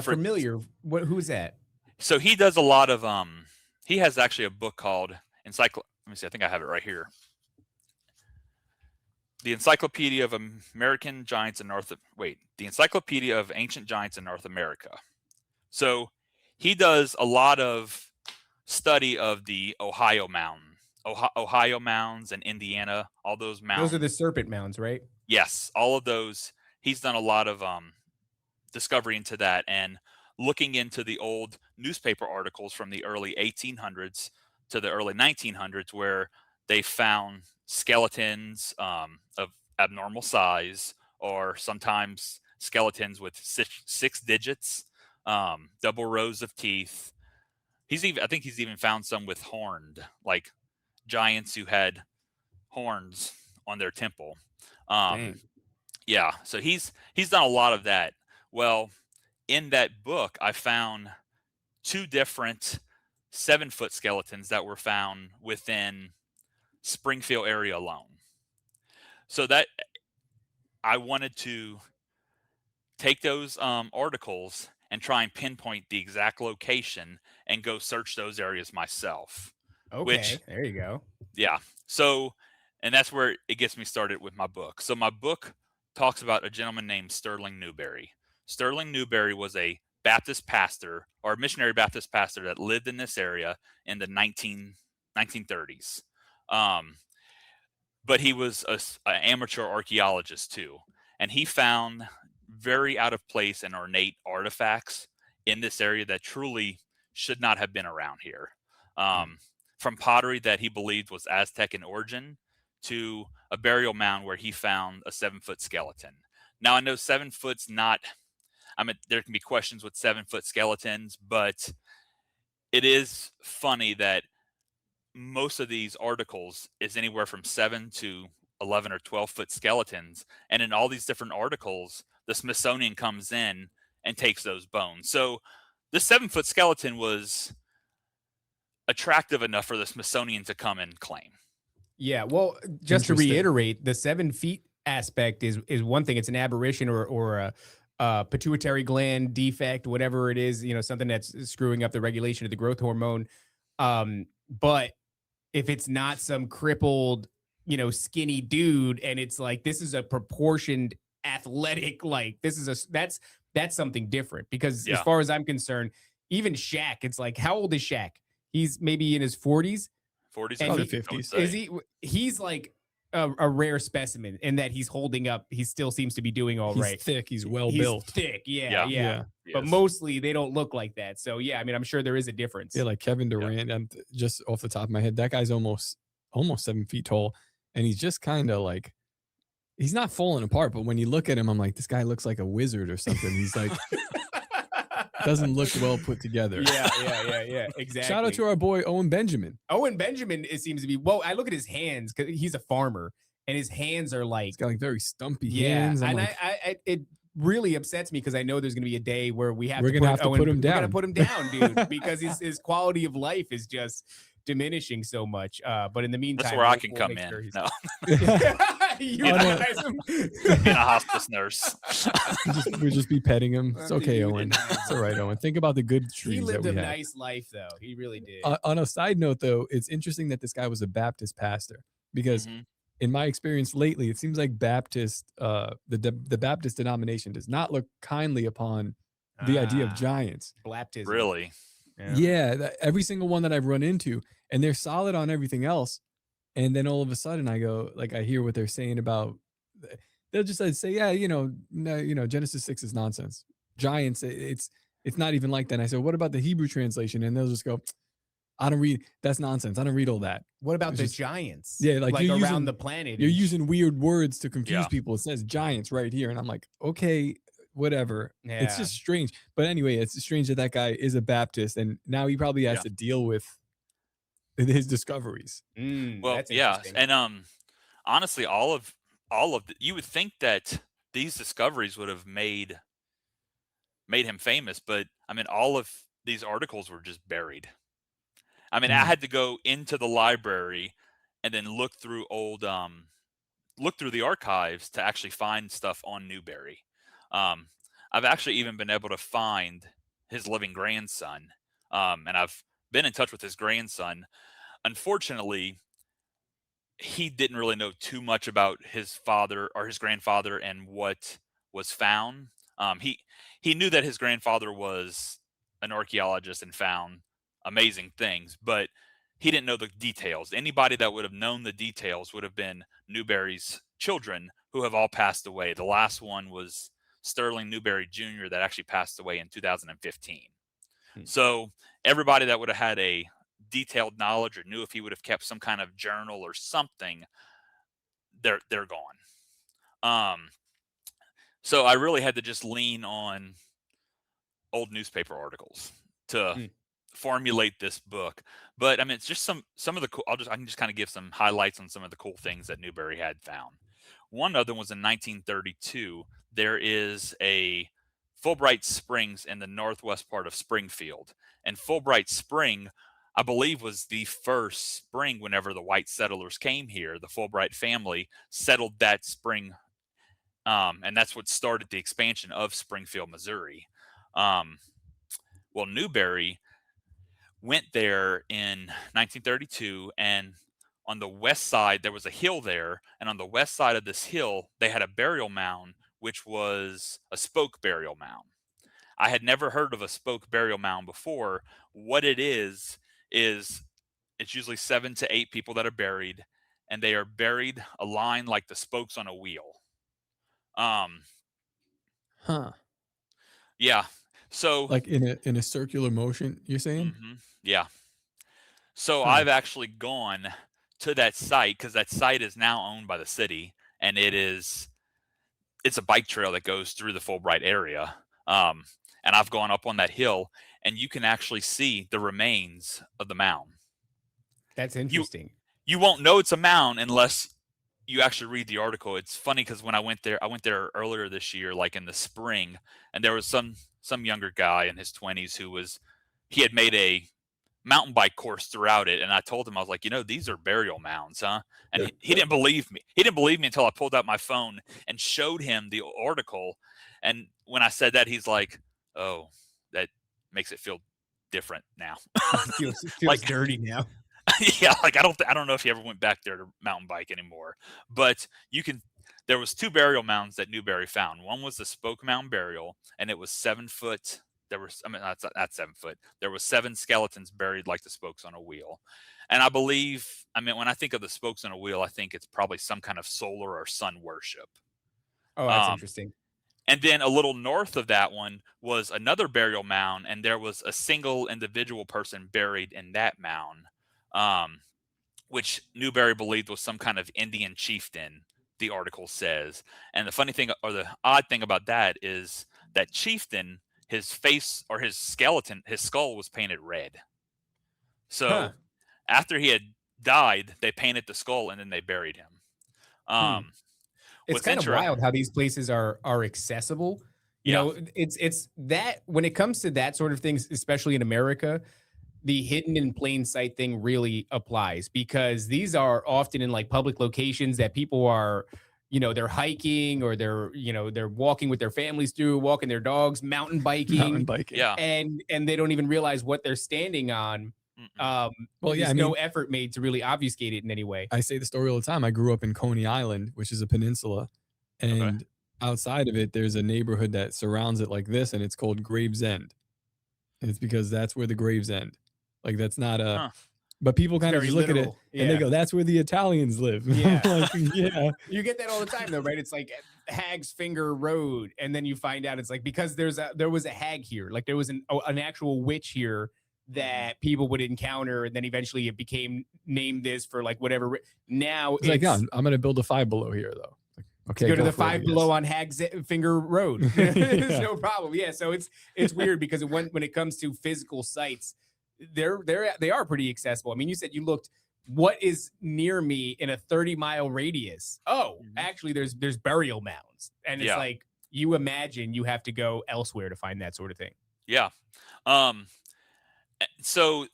Familiar. Who's that? So he does a lot of, he has actually a book called let me see, I think I have it right here. The Encyclopedia of American Giants in the Encyclopedia of Ancient Giants in North America. So he does a lot of study of the Ohio Mounds and Indiana, all those mounds. Those are the serpent mounds, right? Yes, all of those. He's done a lot of discovery into that, and looking into the old newspaper articles from the early 1800s to the early 1900s, where they found skeletons of abnormal size, or sometimes skeletons with six digits, double rows of teeth. I think he's even found some with horned, like giants who had horns on their temple. Dang. Yeah, so he's done a lot of that. Well, in that book, I found 2 different 7-foot skeletons that were found within Springfield area alone. So that I wanted to take those articles and try and pinpoint the exact location and go search those areas myself. Okay, Which, there you go. yeah. So, and that's where it gets me started with my book. So my book talks about a gentleman named Sterling Newberry. Sterling Newberry was a Baptist pastor, or a missionary Baptist pastor, that lived in this area in the 1930s. But he was an amateur archaeologist too. And he found very out of place and ornate artifacts in this area that truly should not have been around here. From pottery that he believed was Aztec in origin to a burial mound where he found a 7-foot skeleton. Now, I know 7 foot's not, I mean, there can be questions with 7-foot skeletons, but it is funny that most of these articles is anywhere from 7 to 11 or 12-foot skeletons. And in all these different articles, the Smithsonian comes in and takes those bones. So the 7-foot skeleton was attractive enough for the Smithsonian to come and claim. Yeah, well, just to Interesting. reiterate, the 7 feet aspect is one thing. It's an aberration or a pituitary gland defect, whatever it is, something that's screwing up the regulation of the growth hormone. But if it's not some crippled, skinny dude, and it's like, this is a proportioned athletic, like that's something different. Because as far as I'm concerned, even Shaq, it's like, how old is Shaq? He's maybe in his 40s. 40s Probably and 50s. Is he's like a rare specimen in that he's holding up. He still seems to be doing all right. He's thick. He's well He's built. thick. Yeah. But mostly they don't look like that. So yeah, I mean, I'm sure there is a difference. Yeah, like Kevin Durant. I'm just off the top of my head, that guy's almost 7 feet tall, and he's just kind of like, he's not falling apart. But when you look at him, I'm like, this guy looks like a wizard or something. He's like, doesn't look well put together. Yeah. Exactly. Shout out to our boy Owen Benjamin. Owen Benjamin. It seems to be. Well, I look at his hands because he's a farmer, and his hands are like, He's got like very stumpy hands. And like, it really upsets me because I know there's going to be a day where we're gonna have to put him down. We're gonna put him down, dude, because his quality of life is just diminishing so much. But in the meantime, that's where I can come in. Sure No, you Oh, no. guys him. being a hospice nurse. we'll just be petting him. It's Something okay, you Owen. deny. It's all right, Owen. Think about the good He trees that lived we a have. nice life, though. He really did. On a side note, though, it's interesting that this guy was a Baptist pastor, because in my experience lately, it seems like the Baptist denomination does not look kindly upon the idea of giants. Baptism. Really? Yeah, every single one that I've run into, and they're solid on everything else. And then all of a sudden, I go, like, I hear what they're saying about. They'll just say, yeah, no, Genesis 6 is nonsense. Giants, it's not even like that. And I said, what about the Hebrew translation? And they'll just go, I don't read. That's nonsense. I don't read all that. What about It's the just- giants? Yeah, like you're around using- the planet. You're using weird words to confuse Yeah. people. It says giants right here, and I'm like, okay, whatever. It's Yeah. just strange. But anyway, it's strange that guy is a Baptist, and now he probably has Yeah. to deal with his discoveries. Well, that's yeah, interesting. and honestly, all of you would think that these discoveries would have made him famous, but I mean, all of these articles were just buried. I mean, I had to go into the library and then look through the archives to actually find stuff on Newberry. I've actually even been able to find his living grandson, and I've been in touch with his grandson. Unfortunately, he didn't really know too much about his father or his grandfather and what was found. He knew that his grandfather was an archaeologist and found amazing things, but he didn't know the details. Anybody that would have known the details would have been Newberry's children, who have all passed away. The last one was Sterling Newberry Jr. that actually passed away in 2015. Hmm. So everybody that would have had a detailed knowledge or knew if he would have kept some kind of journal or something, they're gone. So I really had to just lean on old newspaper articles to Hmm. formulate this book. But I mean, it's just some of the cool. I can just kind of give some highlights on some of the cool things that Newberry had found. One other was in 1932. There is a Fulbright Springs in the northwest part of Springfield, and Fulbright Spring, I believe, was the first spring whenever the white settlers came here. The Fulbright family settled that spring, and that's what started the expansion of Springfield, Missouri. Well, Newberry went there in 1932, and on the west side there was a hill there, and on the west side of this hill they had a burial mound, which was a spoke burial mound. I had never heard of a spoke burial mound before. What it is it's usually 7 to 8 people that are buried, and they are buried aligned like the spokes on a wheel. Huh. Yeah. So Like in a circular motion, you're saying? yeah. So Huh. I've actually gone to that site because that site is now owned by the city, and it's a bike trail that goes through the Fulbright area. And I've gone up on that hill, and you can actually see the remains of the mound. That's interesting. You won't know it's a mound unless you actually read the article. It's funny because when I went there earlier this year, like in the spring, and there was some younger guy in his 20s he had made a mountain bike course throughout it, and I told him, I was like, these are burial mounds, huh? And he didn't believe me. He didn't believe me until I pulled out my phone and showed him the article. And when I said that, he's like, "Oh, that makes it feel different now." It feels Like, dirty now. yeah, like I don't know if he ever went back there to mountain bike anymore. But there was 2 burial mounds that Newberry found. One was the Spoke Mound burial, and it was 7 foot. There was, not 7 foot. There was 7 skeletons buried like the spokes on a wheel. And I believe, when I think of the spokes on a wheel, I think it's probably some kind of solar or sun worship. Oh, that's interesting. And then a little north of that one was another burial mound, and there was a single individual person buried in that mound, which Newberry believed was some kind of Indian chieftain, the article says. And the funny thing, or the odd thing about that is that chieftain, his face or his skeleton, his skull was painted red. So after he had died, they painted the skull and then they buried him. It's kind of wild how these places are accessible. You know, it's that when it comes to that sort of things, especially in America, the hidden in plain sight thing really applies, because these are often in like public locations that people are, they're hiking, or they're walking with their families through, walking their dogs, mountain biking. Yeah. And they don't even realize what they're standing on. Well, yeah, there's no effort made to really obfuscate it in any way. I say the story all the time. I grew up in Coney Island, which is a peninsula, and outside of it, there's a neighborhood that surrounds it like this, and it's called Gravesend. And it's because that's where the graves end. Like, that's not a, but people kind of just look at it and they go, "That's where the Italians live." Yeah. Like, yeah. You get that all the time though, right? It's like Hag's Finger Road, and then you find out it's like because there was a hag here, like there was an actual witch here that people would encounter, and then eventually it became named this for like whatever. Now it's like, I'm going to build a Five Below here though. Like, okay, go to the Five Below on Hag's Finger Road. There's no problem. Yeah, so it's weird because when it comes to physical sites, they are pretty accessible. I mean, you said you looked. What is near me in a 30-mile radius? Oh, actually, there's burial mounds, and it's like you imagine you have to go elsewhere to find that sort of thing. Yeah. So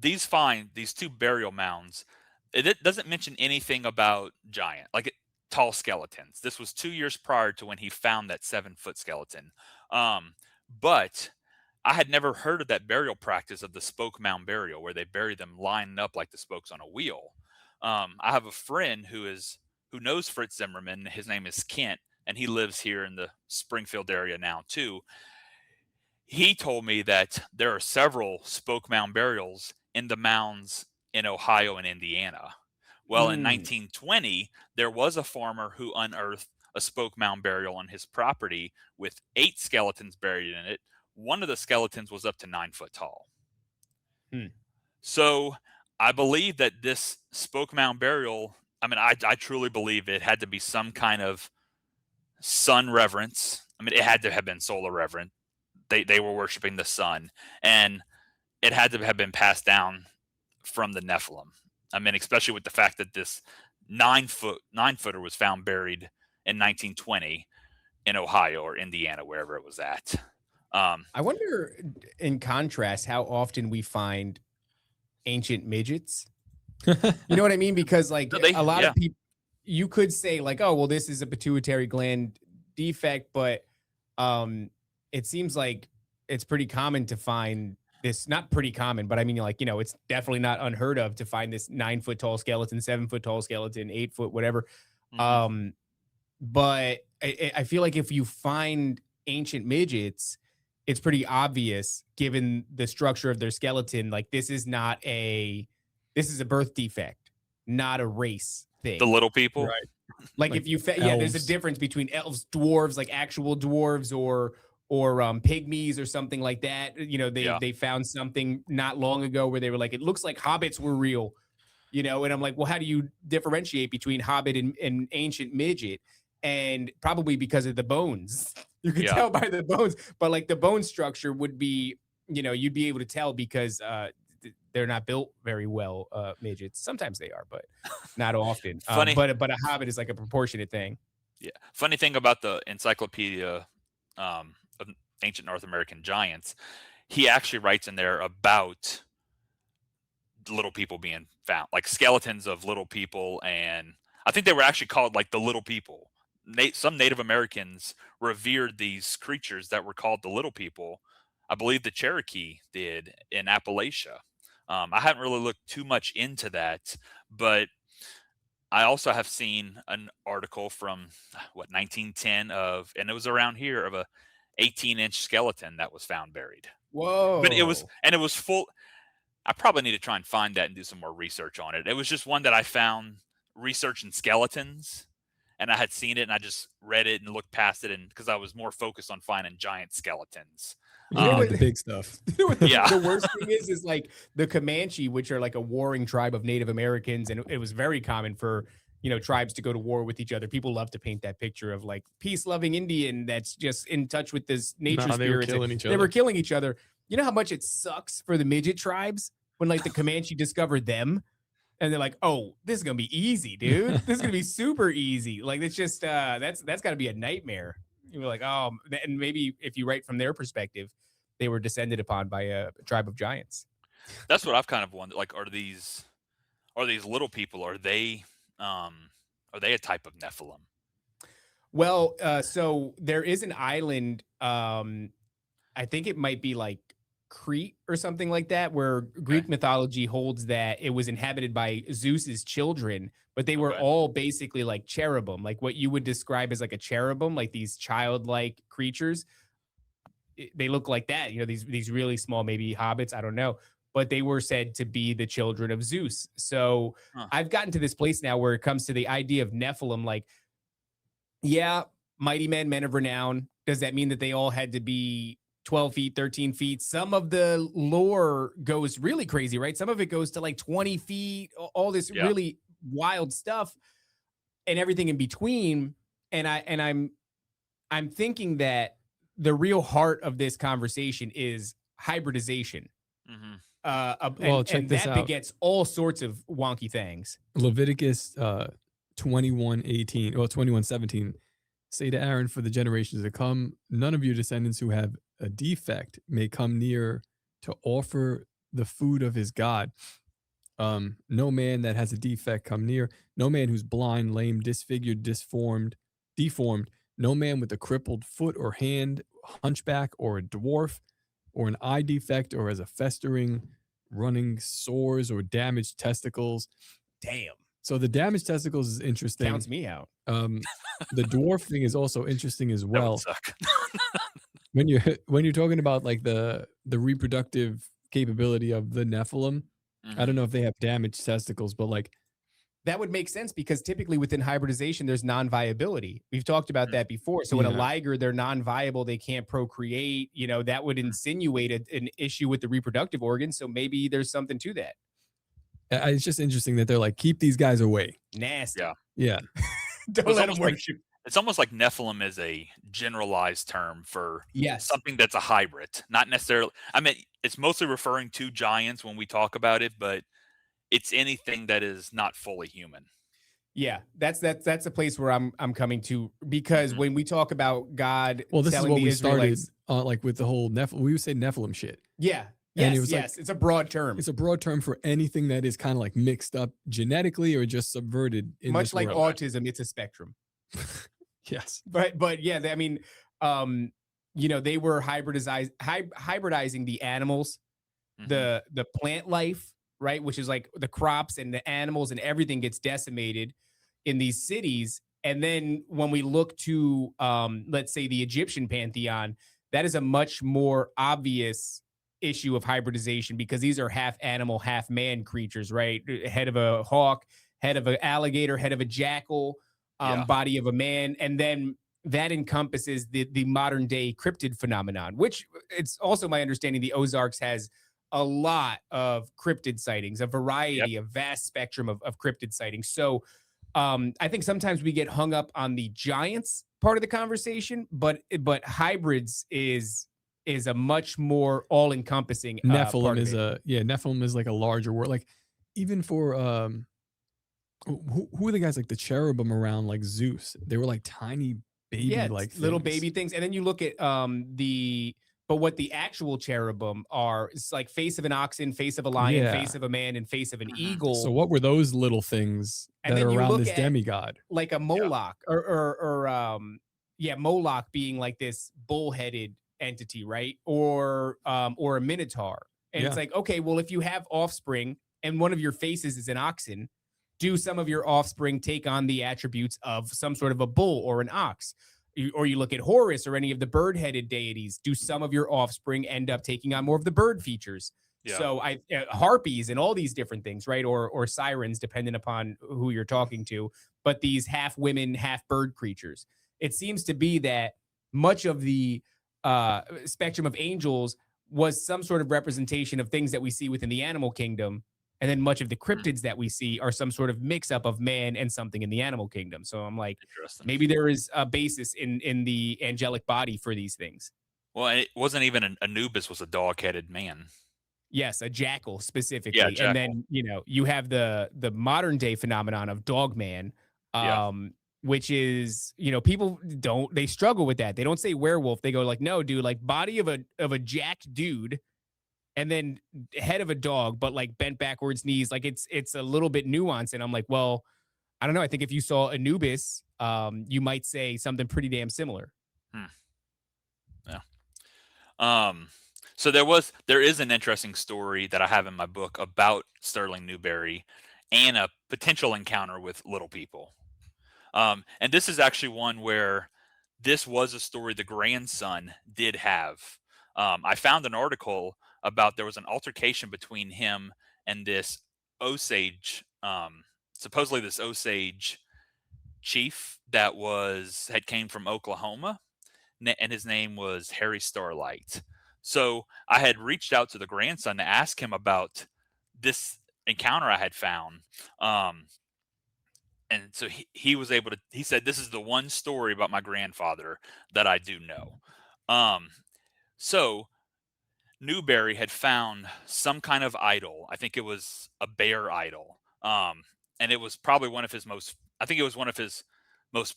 these 2 burial mounds, it doesn't mention anything about giant, tall skeletons. This was 2 years prior to when he found that 7-foot skeleton. But I had never heard of that burial practice of the spoke mound burial, where they bury them lined up like the spokes on a wheel. I have a friend who knows Fritz Zimmerman. His name is Kent, and he lives here in the Springfield area now too. he told me that there are several spoke mound burials in the mounds in Ohio and Indiana. Well, in 1920, there was a farmer who unearthed a spoke mound burial on his property with 8 skeletons buried in it. One of the skeletons was up to 9 foot tall. So I believe that this spoke mound burial, I mean, I truly believe it had to be some kind of sun reverence. I mean, it had to have been solar reverent. They were worshiping the sun, and it had to have been passed down from the Nephilim. I mean, especially with the fact that this 9-footer was found buried in 1920 in Ohio or Indiana, wherever it was at. I wonder, in contrast, how often we find ancient midgets. You know what I mean? Because like a lot of people, you could say like, oh, well, this is a pituitary gland defect, but it seems like it's pretty common to find this, not pretty common, but I mean, like, you know, it's definitely not unheard of to find this 9 foot tall skeleton, 7 foot tall skeleton, 8 foot, whatever. But I feel like if you find ancient midgets, it's pretty obvious given the structure of their skeleton. Like this is a birth defect, not a race thing. The little people. Right. Like if you, there's a difference between elves, dwarves, like actual dwarves or pygmies or something like that. You know, they found something not long ago where they were like, it looks like hobbits were real, you know? And I'm like, well, how do you differentiate between hobbit and ancient midget? And probably because of the bones. You could tell by the bones, but like the bone structure would be, you know, you'd be able to tell because they're not built very well, midgets. Sometimes they are, but not often. Funny. But a hobbit is like a proportionate thing. Yeah. Funny thing about the Encyclopedia of Ancient North American Giants, he actually writes in there about little people being found, like skeletons of little people, and I think they were actually called like the little people. Some Native Americans revered these creatures that were called the little people. I believe the Cherokee did in Appalachia. I haven't really looked too much into that, but I also have seen an article from 1910 and it was around here, of a 18-inch skeleton that was found buried. Whoa! But it was full. I probably need to try and find that and do some more research on it. It was just one that I found researching skeletons, and I had seen it and I just read it and looked past it, and because I was more focused on finding giant skeletons. The big stuff. The worst thing is like the Comanche, which are like a warring tribe of Native Americans, and it was very common for, you know, tribes to go to war with each other. People love to paint that picture of like peace-loving Indian that's just in touch with this nature spirit. They were killing each other. You know how much it sucks for the midget tribes when like the Comanche discovered them, and they're like, "Oh, this is gonna be easy, dude. This is gonna be super easy." Like it's just that's got to be a nightmare. You're like, oh, and maybe if you write from their perspective, they were descended upon by a tribe of giants. That's what I've kind of wondered. Like, are these little people? Are they a type of Nephilim? Well, so there is an island. I think it might be like Crete or something like that, where Greek mythology holds that it was inhabited by Zeus's children, but they were all basically like cherubim, like what you would describe as like a cherubim, like these childlike creatures. They look like that, you know, these really small, maybe hobbits, I don't know, but they were said to be the children of Zeus. So I've gotten to this place now where it comes to the idea of Nephilim, like, yeah, mighty men, men of renown. Does that mean that they all had to be 12 feet, 13 feet? Some of the lore goes really crazy, right? Some of it goes to like 20 feet, all this really wild stuff and everything in between. And I'm thinking that the real heart of this conversation is hybridization. Check this out. That begets all sorts of wonky things. Leviticus 21:17. Say to Aaron, for the generations to come, none of your descendants who have a defect may come near to offer the food of his God. No man that has a defect come near. No man who's blind, lame, disfigured, deformed. No man with a crippled foot or hand, hunchback, or a dwarf, or an eye defect, or as a festering, running sores, or damaged testicles. Damn. So the damaged testicles is interesting. Counts me out. The dwarf thing is also interesting as well. That would suck. when you're talking about like the reproductive capability of the Nephilim, I don't Mhm. know if they have damaged testicles, but like That would make sense because typically within hybridization, there's non-viability. We've talked about Mm. that before. So in a Yeah. liger, they're non-viable. They can't procreate. You know, that would insinuate an issue with the reproductive organs. So maybe there's something to that. it's just interesting that they're like, keep these guys away. Nasty. Yeah. Yeah. Don't It's let them almost like worship. it's almost like Nephilim is a generalized term for Yes. something that's a hybrid, not necessarily. I mean, it's mostly referring to giants when we talk about it, but it's anything that is not fully human. Yeah, that's a place where I'm coming to because Mhm. when we talk about God Well, this is telling what the we started Israelites, like with the whole Nephilim. We would say Nephilim shit. yeah, And it yes, was like, yes, it's a broad term. it's a broad term for anything that is kind of like mixed up genetically or just subverted in Much this like world. autism, it's a spectrum. Yes. But yeah, I mean, you know, they were hybridizing the animals, Mhm. the plant life, right, which is like the crops and the animals and everything gets decimated in these cities. And then when we look to let's say the Egyptian pantheon, that is a much more obvious issue of hybridization because these are half animal, half man creatures, right? Head of a hawk, head of an alligator, head of a jackal, Yeah. body of a man, and then that encompasses the modern day cryptid phenomenon, which it's also my understanding the Ozarks has a lot of cryptid sightings, a variety, a vast spectrum of cryptid sightings. So I think sometimes we get hung up on the giants part of the conversation, but hybrids is a much more all encompassing Nephilim part of is it. Nephilim is like a larger word. Like even for who are the guys like the cherubim around like Zeus? They were like tiny baby Yeah, like little things. baby things. And then you look at but what the actual cherubim are, it's like face of an oxen, face of a lion, Yeah. face of a man, and face of an Mhm. eagle. So what were those little things And that then are you around look this at demigod? like a Moloch or Moloch being like this bull-headed entity, right? Or a minotaur. And it's Yeah. like, okay, well, if you have offspring and one of your faces is an oxen, do some of your offspring take on the attributes of some sort of a bull or an ox? Or you look at Horus or any of the bird-headed deities, do some of your offspring end up taking on more of the bird features? Yeah. So harpies and all these different things, right? Or sirens, depending upon who you're talking to. But these half women, half bird creatures. It seems to be that much of the spectrum of angels was some sort of representation of things that we see within the animal kingdom. And then much of the cryptids that we see are some sort of mix up of man and something in the animal kingdom. So I'm like, Interesting. maybe there is a basis in the angelic body for these things. Well, and it wasn't even Anubis was a dog-headed man. Yes, a jackal specifically. Yeah, And jackal. then, you know, you have the modern day phenomenon of dogman, Yeah. which is, you know, people they struggle with that. They don't say werewolf. They go like, no, dude, like body of a jacked dude and then head of a dog, but like bent backwards knees. Like it's a little bit nuanced. And I'm like, well, I don't know. I think if you saw Anubis, you might say something pretty damn similar. Yeah. So there is an interesting story that I have in my book about Sterling Newberry and a potential encounter with little people. And this is actually one where this was a story the grandson did have. I found an article about there was an altercation between him and this Osage, supposedly this Osage chief that had came from Oklahoma, and his name was Harry Starlight. So I had reached out to the grandson to ask him about this encounter I had found. And so he was able to, he said, this is the one story about my grandfather that I do know. So Newberry had found some kind of idol. I think it was a bear idol. And it was probably one of his most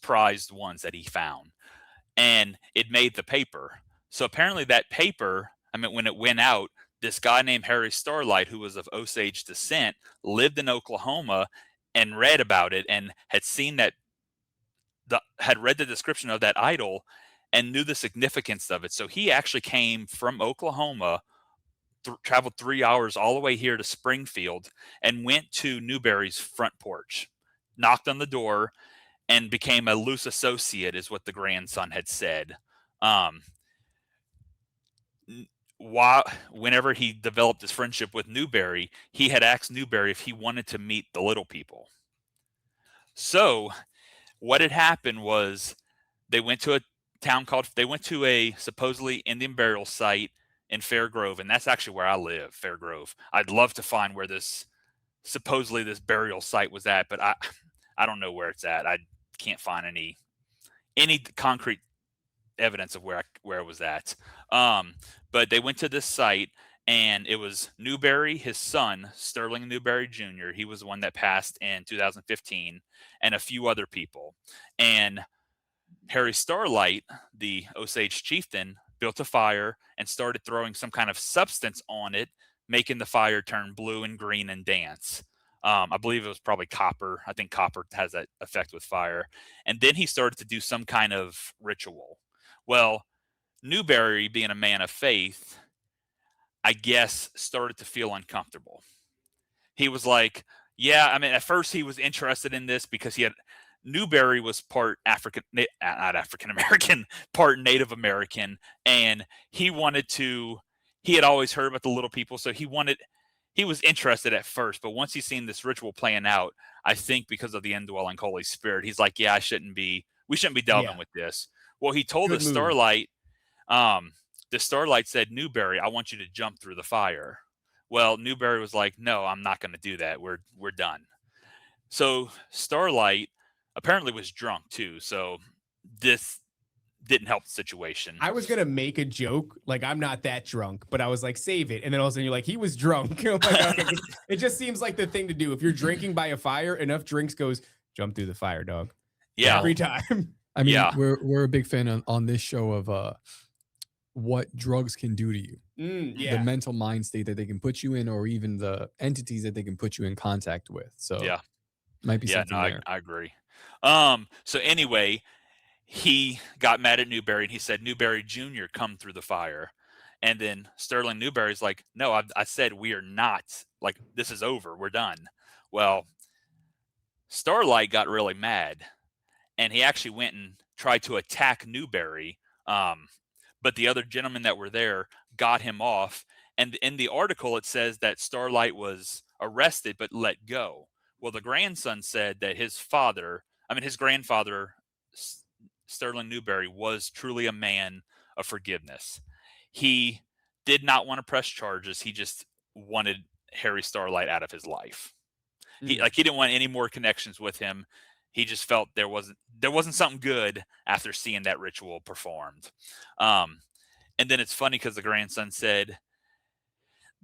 prized ones that he found. And it made the paper. So apparently that paper, I mean, when it went out, this guy named Harry Starlight, who was of Osage descent, lived in Oklahoma and read about it and had seen had read the description of that idol and knew the significance of it. So he actually came from Oklahoma, traveled 3 hours all the way here to Springfield and went to Newberry's front porch, knocked on the door, and became a loose associate, is what the grandson had said. whenever he developed his friendship with Newberry, he had asked Newberry if he wanted to meet the little people. So what had happened was they went to a supposedly Indian burial site in Fair Grove, and that's actually where I live, Fair Grove. I'd love to find where supposedly this burial site was at, but I don't know where it's at. I can't find any concrete evidence of where it was at. But they went to this site, and it was Newberry, his son, Sterling Newberry Jr. He was the one that passed in 2015, and a few other people. And Harry Starlight, the Osage chieftain, built a fire and started throwing some kind of substance on it, making the fire turn blue and green and dance. I believe it was probably copper. I think copper has that effect with fire. And then he started to do some kind of ritual. Well, Newberry, being a man of faith, I guess started to feel uncomfortable. He was like, yeah, I mean, at first he was interested in this because Newberry was part not African American, part Native American, and he had always heard about the little people, so he was interested at first, but once he's seen this ritual playing out, I think because of the indwelling Holy Spirit, he's like, yeah, we shouldn't be delving with this. Well, he told the Starlight, said, Newberry, I want you to jump through the fire. Well, Newberry was like, no, I'm not going to do that. We're done. So Starlight apparently was drunk too. So this didn't help the situation. I was going to make a joke. Like, I'm not that drunk, but I was like, save it. And then all of a sudden you're like, he was drunk. I'm like, okay, it just seems like the thing to do. If you're drinking by a fire, enough drinks goes, jump through the fire, dog. Yeah. Every time. I mean, we're a big fan on this show of what drugs can do to you. The mental mind state that they can put you in, or even the entities that they can put you in contact with. So yeah, might be something there. I agree. So anyway, he got mad at Newberry and he said, Newberry Jr., come through the fire. And then Sterling Newberry's like, no, I said we are not, like, this is over. We're done. Well, Starlight got really mad, and he actually went and tried to attack Newberry. But the other gentlemen that were there got him off. And in the article, it says that Starlight was arrested but let go. Well, the grandson said that his grandfather, Sterling Newberry, was truly a man of forgiveness. He did not want to press charges. He just wanted Harry Starlight out of his life. He didn't want any more connections with him. He just felt there wasn't something good after seeing that ritual performed. And then it's funny because the grandson said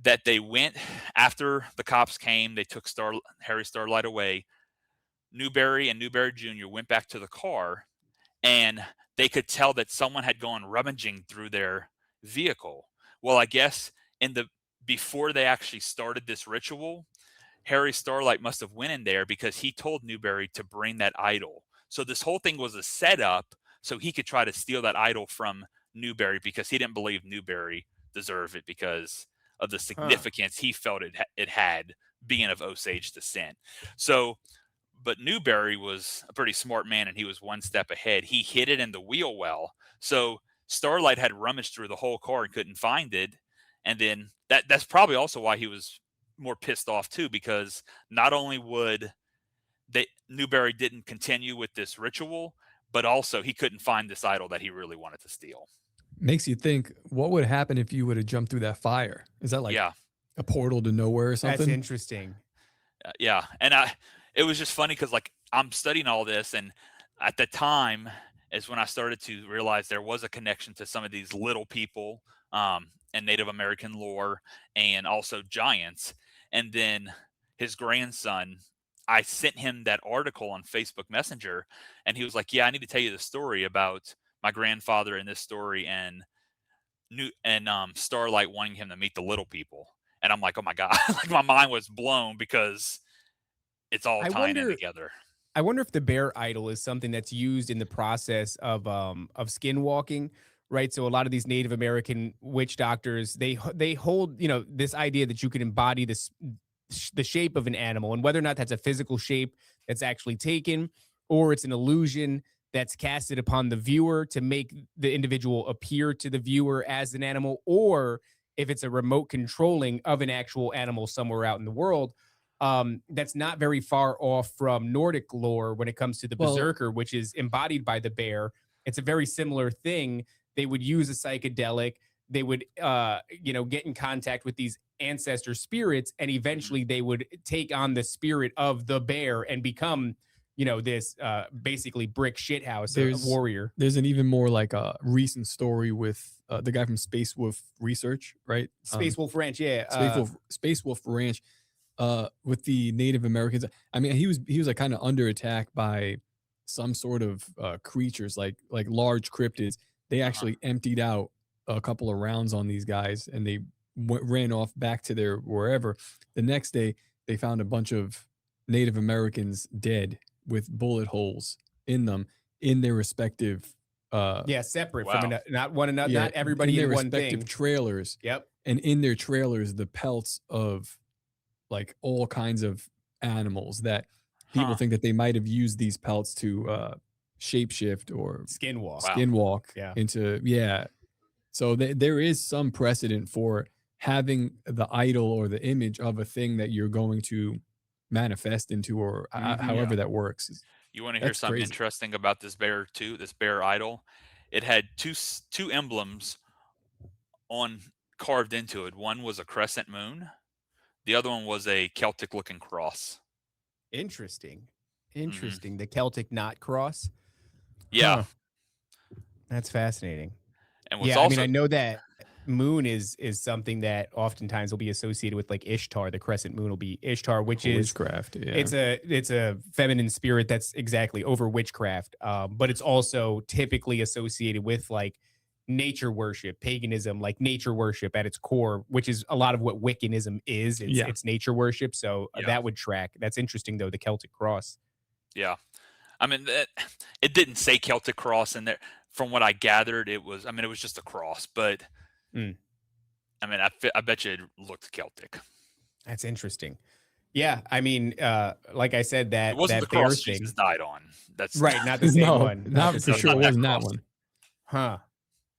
that they went after the cops came. They took Harry Starlight away. Newberry and Newberry Jr. went back to the car, and they could tell that someone had gone rummaging through their vehicle. Well, I guess before they actually started this ritual, Harry Starlight must have went in there because he told Newberry to bring that idol. So this whole thing was a setup so he could try to steal that idol from Newberry, because he didn't believe Newberry deserved it because of the significance he felt it had, being of Osage descent. So, but Newberry was a pretty smart man, and he was one step ahead. He hid it in the wheel well. So Starlight had rummaged through the whole car and couldn't find it. And then that's probably also why he was more pissed off too, because not only Newberry didn't continue with this ritual, but also he couldn't find this idol that he really wanted to steal. Makes you think, what would happen if you would have jumped through that fire? Is that like a portal to nowhere or something? That's interesting. Yeah. And it was just funny because, like, I'm studying all this, and at the time is when I started to realize there was a connection to some of these little people and Native American lore, and also giants. And then his grandson, I sent him that article on Facebook Messenger, and he was like, yeah, I need to tell you the story about my grandfather in this story, and Starlight wanting him to meet the little people. And I'm like, oh my God, like, my mind was blown because it's all tying in together. I wonder if the bear idol is something that's used in the process of skinwalking, right? So a lot of these Native American witch doctors, they hold, this idea that you can embody the shape of an animal, and whether or not that's a physical shape that's actually taken, or it's an illusion that's casted upon the viewer to make the individual appear to the viewer as an animal, or if it's a remote controlling of an actual animal somewhere out in the world. That's not very far off from Nordic lore when it comes to the Well- berserker, which is embodied by the bear. It's a very similar thing. They would use a psychedelic. They would, get in contact with these ancestor spirits, and eventually they would take on the spirit of the bear and become, this basically brick shithouse warrior. There's an even more like a recent story with the guy from Space Wolf Research, right? Space Wolf Ranch, yeah. Space Wolf Ranch, with the Native Americans. I mean, he was like kind of under attack by some sort of creatures, like large cryptids. They actually emptied out a couple of rounds on these guys, and they ran off back to their wherever. The next day, they found a bunch of Native Americans dead with bullet holes in them in their respective separate Wow. from not one another, not everybody in their in one respective thing. trailers. Yep. And in their trailers, the pelts of like all kinds of animals that people Huh. think that they might have used these pelts to shapeshift or Skinwalk. Wow. skinwalk Yeah. into So there is some precedent for having the idol or the image of a thing that you're going to manifest into, or however that works. You want to hear That's something crazy. interesting about this bear too? This bear idol, it had two emblems carved into it. One was a crescent moon. The other one was a Celtic-looking cross. Interesting. The Celtic knot cross. Yeah, Huh. That's fascinating. and what's Yeah, also I know that moon is something that oftentimes will be associated with like Ishtar. The crescent moon will be Ishtar, which is Witchcraft. Yeah. it's a feminine spirit that's exactly over witchcraft. But it's also typically associated with like nature worship, paganism, like nature worship at its core, which is a lot of what Wiccanism is. It's nature worship. So Yeah. that would track. That's interesting though, the Celtic cross. Yeah, I mean, it didn't say Celtic cross in there. From what I gathered, it was just a cross, but Mm. I mean, I bet you it looked Celtic. That's interesting. Yeah, I mean, like I said, It that wasn't the bear cross thing, Jesus died on. That's right? Not the same no, one. not the for same sure. It not that wasn't that cross. one. Huh.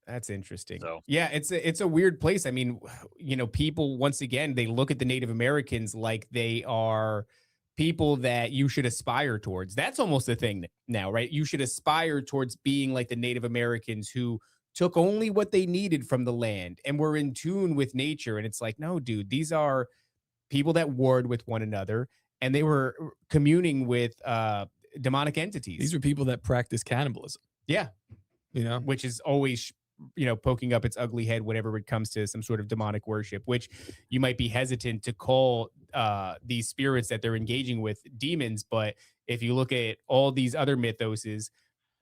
That's interesting. So- Yeah, it's a weird place. I mean, people once again they look at the Native Americans like they are people that you should aspire towards. That's almost the thing now, right? You should aspire towards being like the Native Americans who took only what they needed from the land and were in tune with nature. And it's like, no, dude, these are people that warred with one another and they were communing with demonic entities. These are people that practice cannibalism. Yeah. Which is always poking up its ugly head whenever it comes to some sort of demonic worship, which you might be hesitant to call these spirits that they're engaging with demons. But if you look at all these other mythoses,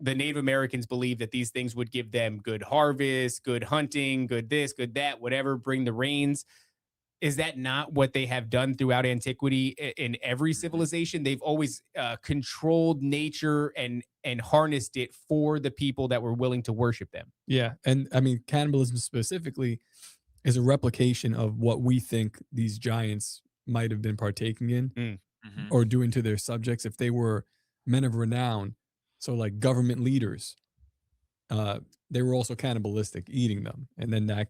the Native Americans believe that these things would give them good harvest, good hunting, good this, good that, whatever, bring the rains. Is that not what they have done throughout antiquity in every civilization? They've always controlled nature and harnessed it for the people that were willing to worship them. Yeah. And I mean, cannibalism specifically is a replication of what we think these giants might have been partaking in Mhm. or doing to their subjects if they were men of renown. So like government leaders, they were also cannibalistic, eating them. And then that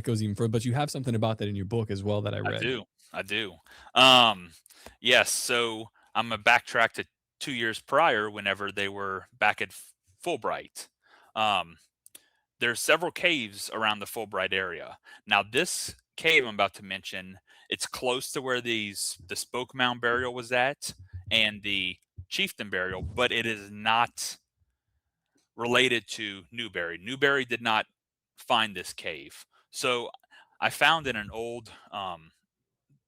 goes even further. But you have something about that in your book as well that I read. I do. Yes. So I'm gonna backtrack to 2 years prior, whenever they were back at Fulbright. There's several caves around the Fulbright area. Now, this cave I'm about to mention, it's close to where the Spoke Mound burial was at and the Chieftain burial, but it is not related to Newberry. Newberry did not find this cave. So I found in an old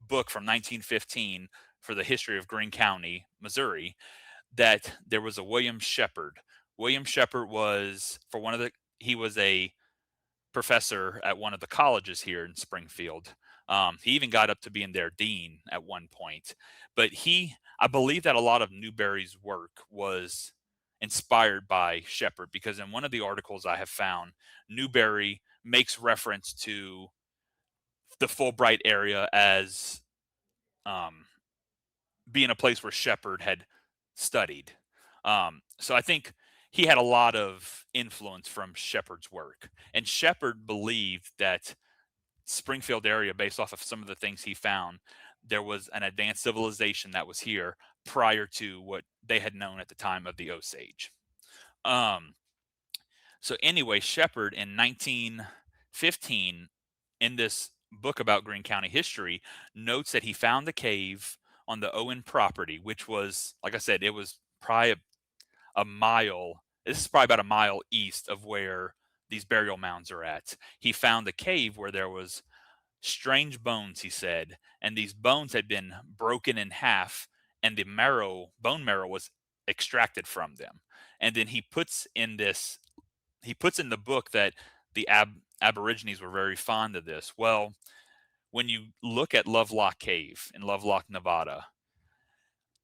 book from 1915 for the history of Greene County, Missouri, that there was a William Shepard. William Shepard was he was a professor at one of the colleges here in Springfield. He even got up to being their dean at one point. But I believe that a lot of Newberry's work was inspired by Shepard, because in one of the articles I have found, Newberry makes reference to the Fulbright area as being a place where Shepard had studied. So I think he had a lot of influence from Shepard's work. And Shepard believed that Springfield area, based off of some of the things he found, there was an advanced civilization that was here prior to what they had known at the time of the Osage. So anyway, Shepard in 1915, in this book about Greene County history, notes that he found the cave on the Owen property, which was, like I said, it was probably a mile. This is probably about a mile east of where these burial mounds are at. He found a cave where there was strange bones, he said, and these bones had been broken in half, and the bone marrow was extracted from them. And then he puts in the book that the Aborigines were very fond of this. Well, when you look at Lovelock Cave in Lovelock, Nevada,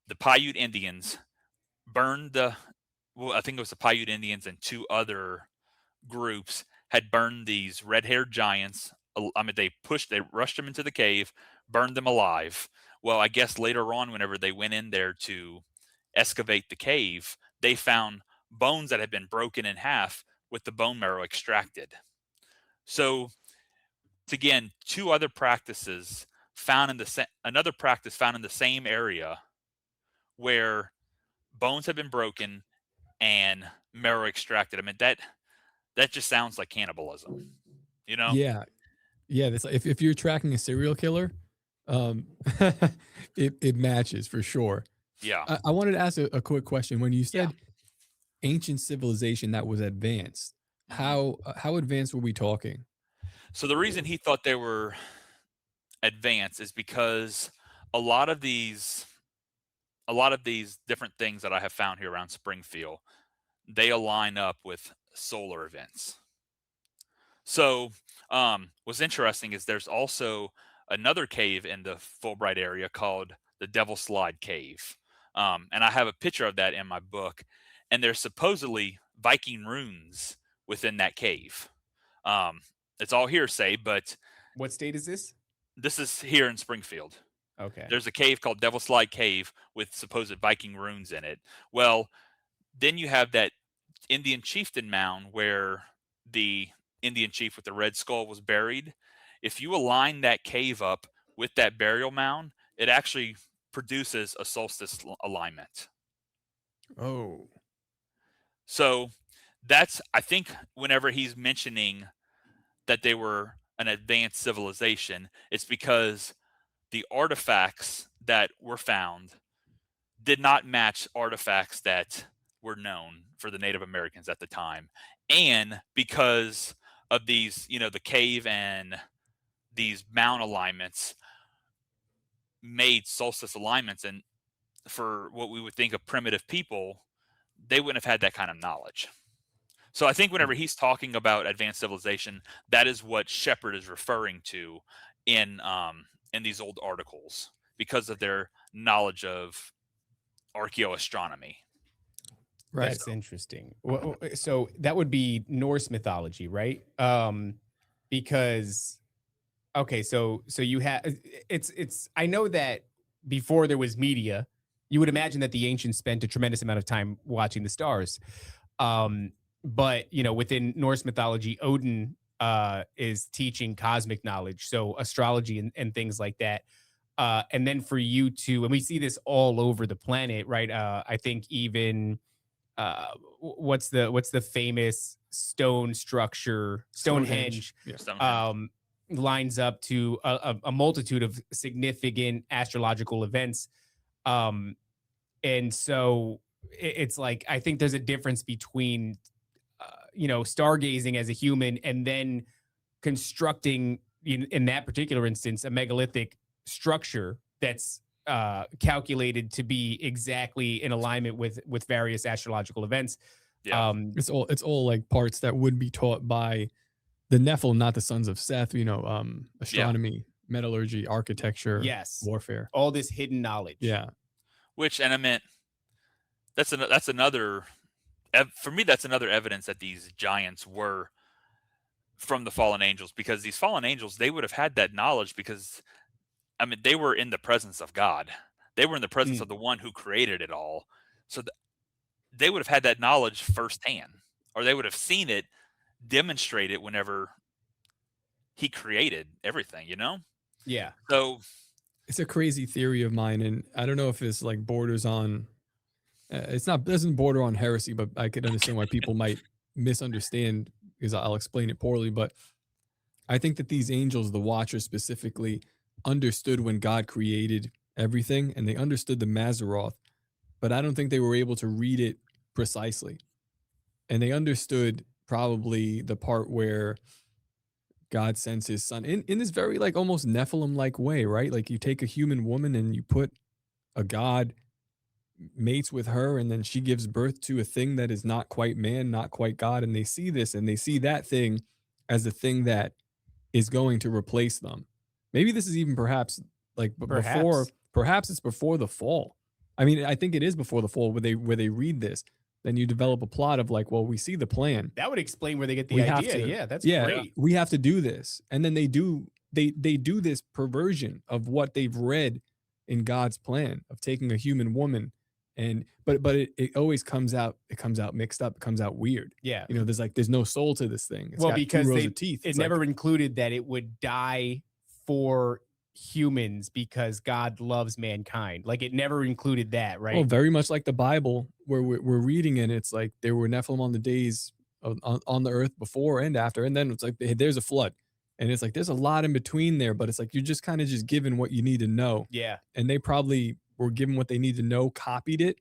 the Paiute Indians burned I think it was the Paiute Indians and two other groups had burned these red-haired giants. I mean, they rushed them into the cave, burned them alive. Well, I guess later on, whenever they went in there to excavate the cave, they found bones that had been broken in half with the bone marrow extracted. So, again, two other practices another practice found in the same area where bones have been broken and marrow extracted. I mean, that just sounds like cannibalism, you know? Yeah. Yeah. That's if you're tracking a serial killer, it matches for sure. Yeah. I wanted to ask a quick question. When you said ancient civilization that was advanced, how advanced were we talking? So the reason he thought they were advanced is because a lot of these different things that I have found here around Springfield, they align up with solar events. So what's interesting is there's also another cave in the Fulbright area called the Devil's Slide Cave. And I have a picture of that in my book. And there's supposedly Viking runes within that cave. It's all hearsay, but What state is this? this is here in Springfield. Okay. There's a cave called Devil's Slide Cave with supposed Viking runes in it. Well, then you have that Indian chieftain mound where the Indian chief with the red skull was buried. If you align that cave up with that burial mound, it actually produces a solstice alignment. Oh. So I think whenever he's mentioning that they were an advanced civilization, it's because the artifacts that were found did not match artifacts that were known for the Native Americans at the time. And because of these, the cave and these mound alignments made solstice alignments, and for what we would think of primitive people, they wouldn't have had that kind of knowledge. So I think whenever he's talking about advanced civilization, that is what Shepard is referring to in these old articles because of their knowledge of archaeoastronomy. Right. That's interesting. Well, so that would be Norse mythology, right? Because okay, so you have it's I know that before there was media, you would imagine that the ancients spent a tremendous amount of time watching the stars. But within Norse mythology, Odin is teaching cosmic knowledge, so astrology and things like that. And then for you to, and we see this all over the planet, right? I think even what's the famous stone structure, Stonehenge, lines up to a multitude of significant astrological events. And so it's like, I think there's a difference between, stargazing as a human and then constructing, in that particular instance, a megalithic structure that's calculated to be exactly in alignment with various astrological events. Yeah. It's all like parts that would be taught by the Nephilim, not the sons of Seth. Astronomy, metallurgy, architecture, Yes, warfare, all this hidden knowledge. Yeah. Which, and I meant that's another. For me, that's another evidence that these giants were from the fallen angels, because these fallen angels, they would have had that knowledge because, they were in the presence of God. They were in the presence of the one who created it all. So they would have had that knowledge firsthand, or they would have seen it, demonstrate it whenever he created everything, Yeah. So It's a crazy theory of mine, and I don't know if it's like borders on. Doesn't border on heresy, but I could understand why people might misunderstand because I'll explain it poorly. But I think that these angels, the Watchers specifically, understood when God created everything, and they understood the Mazzaroth, but I don't think they were able to read it precisely. And they understood probably the part where God sends his son in this very like almost Nephilim like way, right? Like you take a human woman and you put a god mates with her, and then she gives birth to a thing that is not quite man, not quite God. And they see this and they see that thing as the thing that is going to replace them. Maybe this is even perhaps like before, perhaps it's before the fall. I mean, I think it is before the fall where they read this. Then you develop a plot of like, well, we see the plan. That would explain where they get the We have idea. to- Yeah, that's Yeah, great. we have to do this. And then they do this perversion of what they've read in God's plan of taking a human woman. And but it always comes out mixed up, it comes out weird. Yeah. There's no soul to this thing. It's Well, got two because rows of teeth. it It's like- never included that it would die for humans because God loves mankind. Like it never included that, right? Well, very much like the Bible, where we're reading it, it's like there were Nephilim on the days on the earth before and after, and then it's like hey, there's a flood, and it's like there's a lot in between there, but it's like you're just kind of just given what you need to know, Yeah. and they probably were given what they need to know, copied it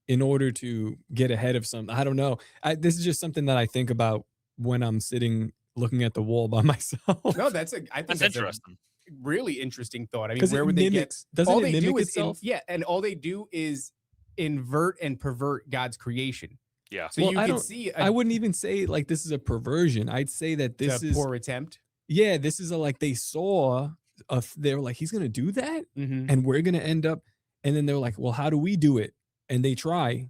in order to get ahead of some. I don't know. This is just something that I think about when I'm sitting looking at the wall by myself. No, I think that's that's a interesting. really interesting thought. I mean, 'Cause where it would they get? mimics- doesn't All it they mimic do is itself? and all they do is invert and pervert God's creation. Yeah. So Well, you I can don't- see I wouldn't even say like this is a perversion. I'd say that this a is poor attempt. yeah, this is a like they saw they were like he's gonna do that, Mm-hmm. and we're gonna end up, and then they're like, well, how do we do it? And they try,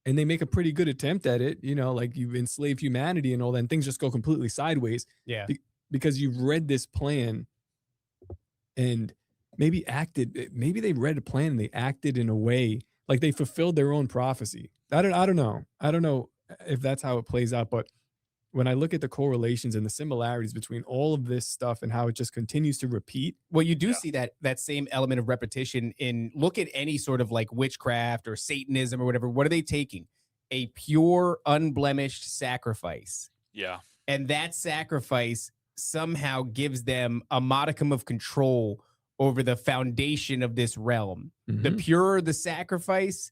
and they make a pretty good attempt at it. Like you enslave humanity and all that, and things just go completely sideways Yeah. because you've read this plan and maybe they read a plan and they acted in a way like they fulfilled their own prophecy. I don't know if that's how it plays out, but when I look at the correlations and the similarities between all of this stuff and how it just continues to repeat. Well, you do Yeah. see that same element of repetition in look at any sort of like witchcraft or Satanism or whatever. What are they taking? A pure, unblemished sacrifice. Yeah. And that sacrifice somehow gives them a modicum of control over the foundation of this realm. The Mhm. purer the sacrifice,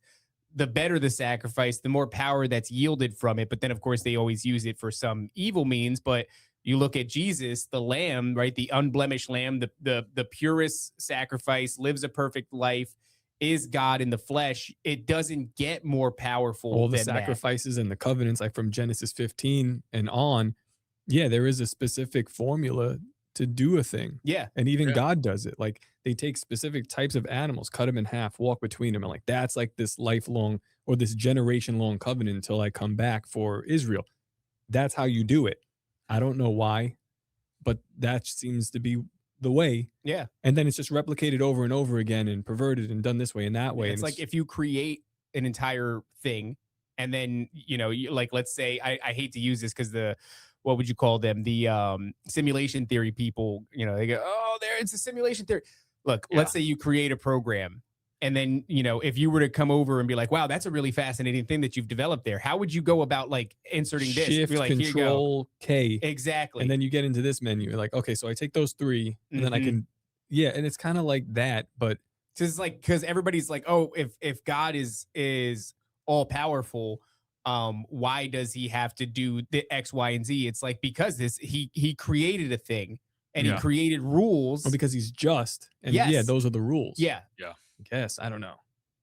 the better the sacrifice, the more power that's yielded from it. But then, of course, they always use it for some evil means. But you look at Jesus, the lamb, right? The unblemished lamb, the purest sacrifice, lives a perfect life, is God in the flesh. It doesn't get more powerful all the than that. sacrifices and the covenants, like from Genesis 15 and on. Yeah, there is a specific formula to do a thing. Yeah. And even Yeah. God does it. Like they take specific types of animals, cut them in half, walk between them. And like that's like this lifelong or this generation long covenant until I come back for Israel. That's how you do it. I don't know why, but that seems to be the way. Yeah. And then it's just replicated over and over again and perverted and done this way and that way. It's and like if you create an entire thing and then, like, let's say, I hate to use this because what would you call them? The simulation theory people, they go, oh, it's a simulation theory. Look, let's say you create a program and then, if you were to come over and be like, wow, that's a really fascinating thing that you've developed there. How would you go about like inserting this? Shift, Be like, here you go. Control, K. Exactly. And then you get into this menu. You're like, okay, so I take those three and then I Mhm. can, yeah. And it's kind of like that, but because everybody's like, oh, if God is all powerful, why does he have to do the X, Y, and Z? It's like because he created a thing and he Yeah. created rules. well, because he's just. And yeah, Yes. those are the rules. Yeah, I guess. I don't know.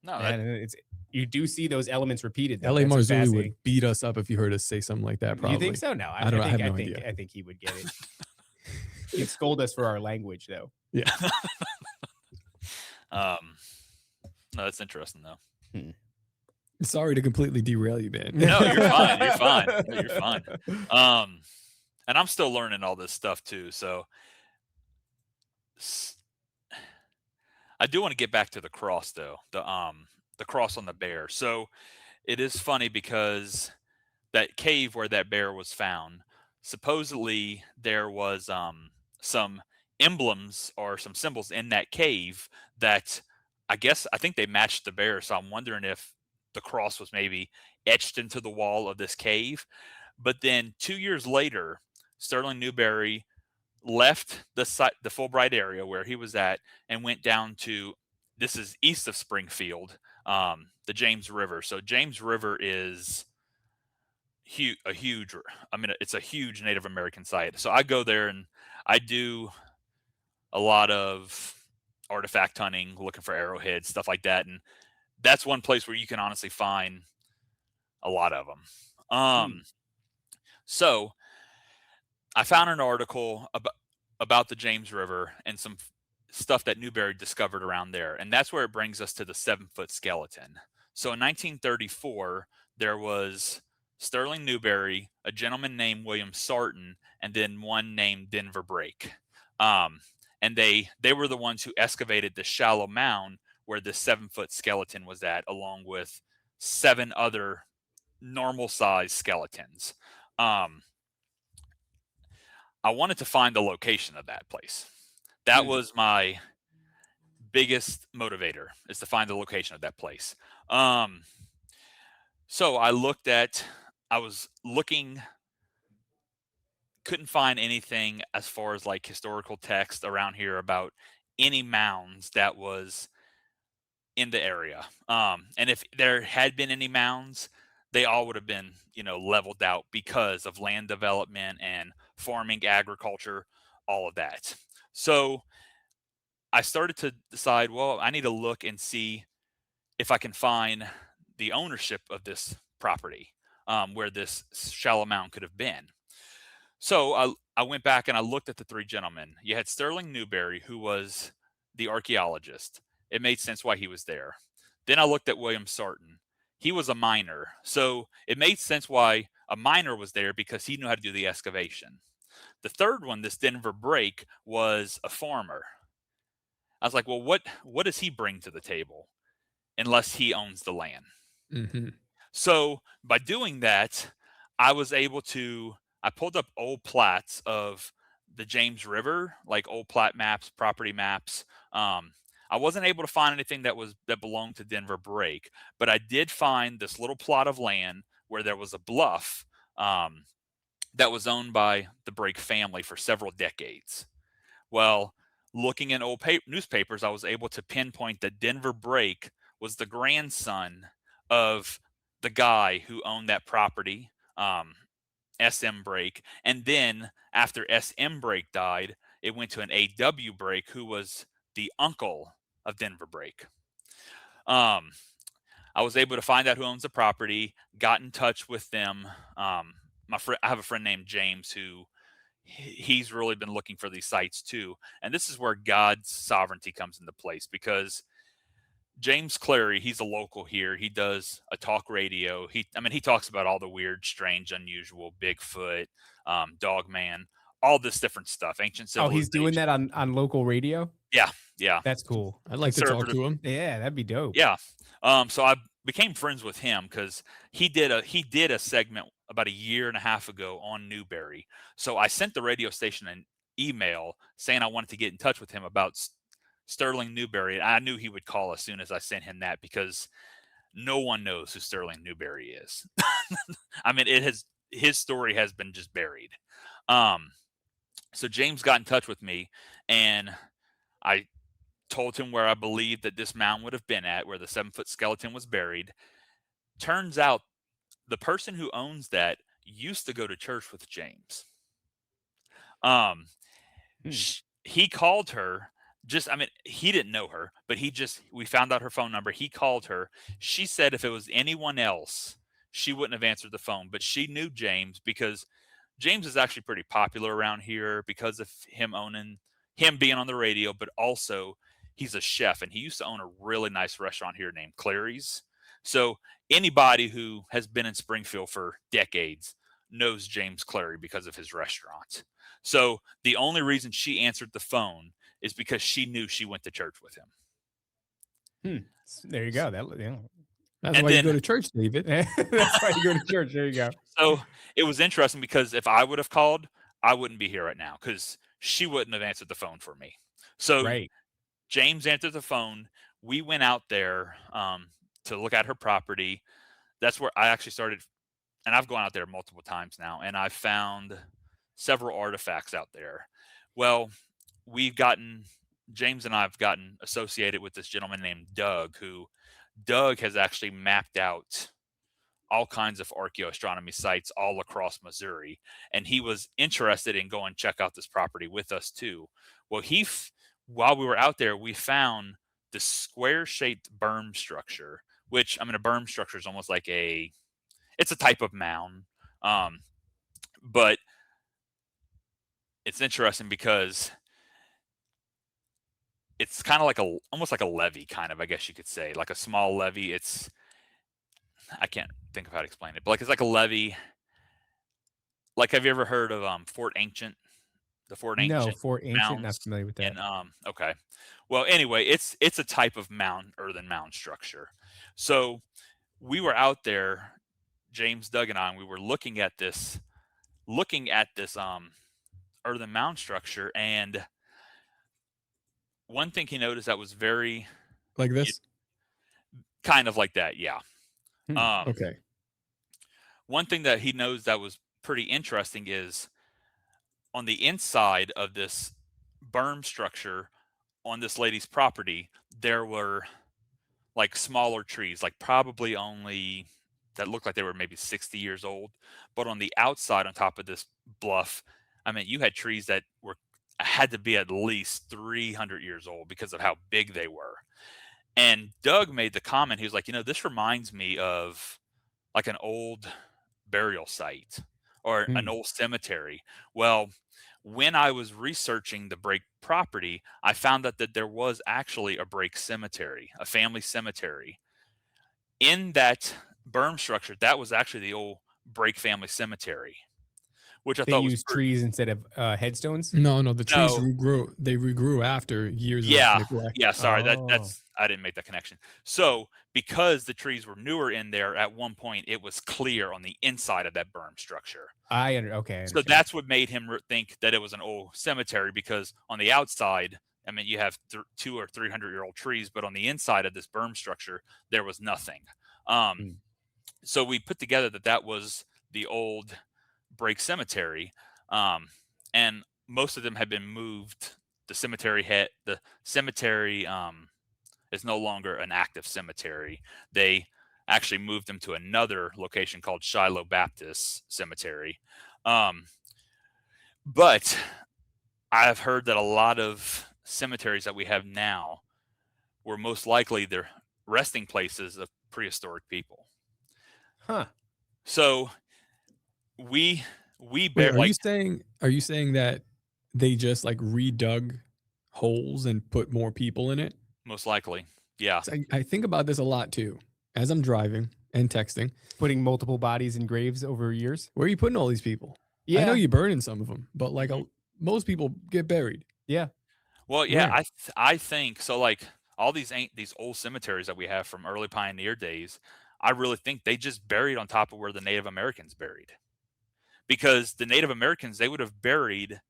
No, and you do see those elements repeated. though. LA That's what's Marzulli fascinating. would beat us up if you heard us say something like that. Probably. You think so? No, I don't- I have no think idea. I think he would get it. He'd scold us for our language, though. Yeah. no, that's interesting though. Sorry to completely derail you, man. No, you're fine. You're fine. No, you're fine. And I'm still learning all this stuff too. So I do want to get back to the cross though. The cross on the bear. So it is funny because that cave where that bear was found, supposedly there was some emblems or some symbols in that cave that I think they matched the bear. So I'm wondering if the cross was maybe etched into the wall of this cave. But then 2 years later, Sterling Newberry left the site, the Fulbright area where he was at, and went down to, this is east of Springfield, the James River. So James River is a huge, I mean, it's a huge Native American site. So I go there and I do a lot of artifact hunting, looking for arrowheads, stuff like that. And that's one place where you can honestly find a lot of them. So I found an article about the James River and some stuff that Newberry discovered around there. And that's where it brings us to the 7-foot skeleton. So in 1934, there was Sterling Newberry, a gentleman named William Sarton, and then one named Denver Brake. And they were the ones who excavated the shallow mound where the 7-foot skeleton was at, along with 7 other normal size skeletons. I wanted to find the location of that place. That was my biggest motivator, is to find the location of that place. So I was looking, couldn't find anything as far as like historical text around here about any mounds that was in the area. And if there had been any mounds, they all would have been, leveled out because of land development and farming, agriculture, all of that. So I started to decide, well, I need to look and see if I can find the ownership of this property, where this shallow mound could have been. So I went back and I looked at the 3 gentlemen. You had Sterling Newberry, who was the archaeologist. It made sense why he was there. Then I looked at William Sarton. He was a miner. So it made sense why a miner was there, because he knew how to do the excavation. The third one, this Denver Brake, was a farmer. I was like, well, what does he bring to the table unless he owns the land? Mm-hmm. So by doing that, I pulled up old plats of the James River, like old plat maps, property maps. I wasn't able to find anything that belonged to Denver Brake, but I did find this little plot of land where there was a bluff that was owned by the Brake family for several decades. Well, looking in old newspapers, I was able to pinpoint that Denver Brake was the grandson of the guy who owned that property, SM Brake. And then after SM Brake died, it went to an AW Brake, who was the uncle of Denver Brake. I was able to find out who owns the property, got in touch with them. I have a friend named James who he's really been looking for these sites too. And this is where God's sovereignty comes into place, because James Clary, he's a local here. He does a talk radio. He talks about all the weird, strange, unusual, Bigfoot, Dogman, all this different stuff, ancient civilization. Oh, he's doing that on local radio? Yeah. That's cool. I'd like to talk to him. Yeah, that'd be dope. Yeah. So I became friends with him because he did a segment about a year and a half ago on Newberry. So I sent the radio station an email saying I wanted to get in touch with him about Sterling Newberry. I knew he would call as soon as I sent him that, because no one knows who Sterling Newberry is. I mean, his story has been just buried. So James got in touch with me, and I told him where I believed that this mound would have been at, where the 7-foot skeleton was buried. Turns out the person who owns that used to go to church with James. He called her. He didn't know her, but we found out her phone number. He called her. She said if it was anyone else, she wouldn't have answered the phone, but she knew James because James is actually pretty popular around here because of him being on the radio, but also he's a chef, and he used to own a really nice restaurant here named Clary's. So anybody who has been in Springfield for decades knows James Clary because of his restaurant. So the only reason she answered the phone is because she knew she went to church with him. There you go. That's why you go to church, David. That's why you go to church. There you go. So it was interesting because if I would have called, I wouldn't be here right now, because she wouldn't have answered the phone for me. So Right. James answered the phone. We went out there to look at her property. That's where I actually started, and I've gone out there multiple times now, and I found several artifacts out there. Well, James and I have gotten associated with this gentleman named Doug, who Doug has actually mapped out all kinds of archaeoastronomy sites all across Missouri, and he was interested in going check out this property with us too. Well, while we were out there, we found the square-shaped berm structure, which, I mean, a berm structure is almost like it's a type of mound, but it's interesting because it's kind of like almost like a levee, kind of, I guess you could say, like a small levee. I can't think of how to explain it, but like it's like a levee. Like, have you ever heard of Fort Ancient? The Fort No, Ancient Fort Ancient, not Mounds? familiar with that. And okay. Well, anyway, it's a type of earthen mound structure. So we were out there, James, Doug, and I, and we were looking at this earthen mound structure, and one thing he noticed that was very Like this? kind of like that, yeah. Okay. One thing that he knows that was pretty interesting is on the inside of this berm structure on this lady's property, there were like smaller trees, like probably only that looked like they were maybe 60 years old. But on the outside, on top of this bluff, I mean, you had trees that had to be at least 300 years old because of how big they were. And Doug made the comment, he was like, this reminds me of like an old burial site or an old cemetery. Well, when I was researching the Brake property, I found out that there was actually a Brake cemetery, a family cemetery. In that berm structure, that was actually the old Brake family cemetery, which I They thought was use trees instead of headstones. No, the trees No. regrew. They regrew after years Yeah, of neglect. yeah. Sorry, Oh. that's I didn't make that connection. So because the trees were newer in there, at one point it was clear on the inside of that berm structure. Okay. I So understand. that's what made him think that it was an old cemetery, because on the outside, I mean, you have 200 or 300-year-old trees, but on the inside of this berm structure, there was nothing. So we put together that was the old Brake cemetery, and most of them had been moved. The cemetery is no longer an active cemetery. They actually moved them to another location called Shiloh Baptist Cemetery. But I've heard that a lot of cemeteries that we have now were most likely the resting places of prehistoric people. Huh. So we Wait, bear are like you saying that they just like redug holes and put more people in it? most likely, yeah. So I think about this a lot too. As I'm driving and texting, Putting multiple bodies in graves over years. where are you putting all these people? Yeah. I know you're burning some of them, but like most people get buried. Yeah. Well, yeah, Where? I think so. Like all these old cemeteries that we have from early pioneer days, I really think they just buried on top of where the Native Americans buried, because the Native Americans, they would have buried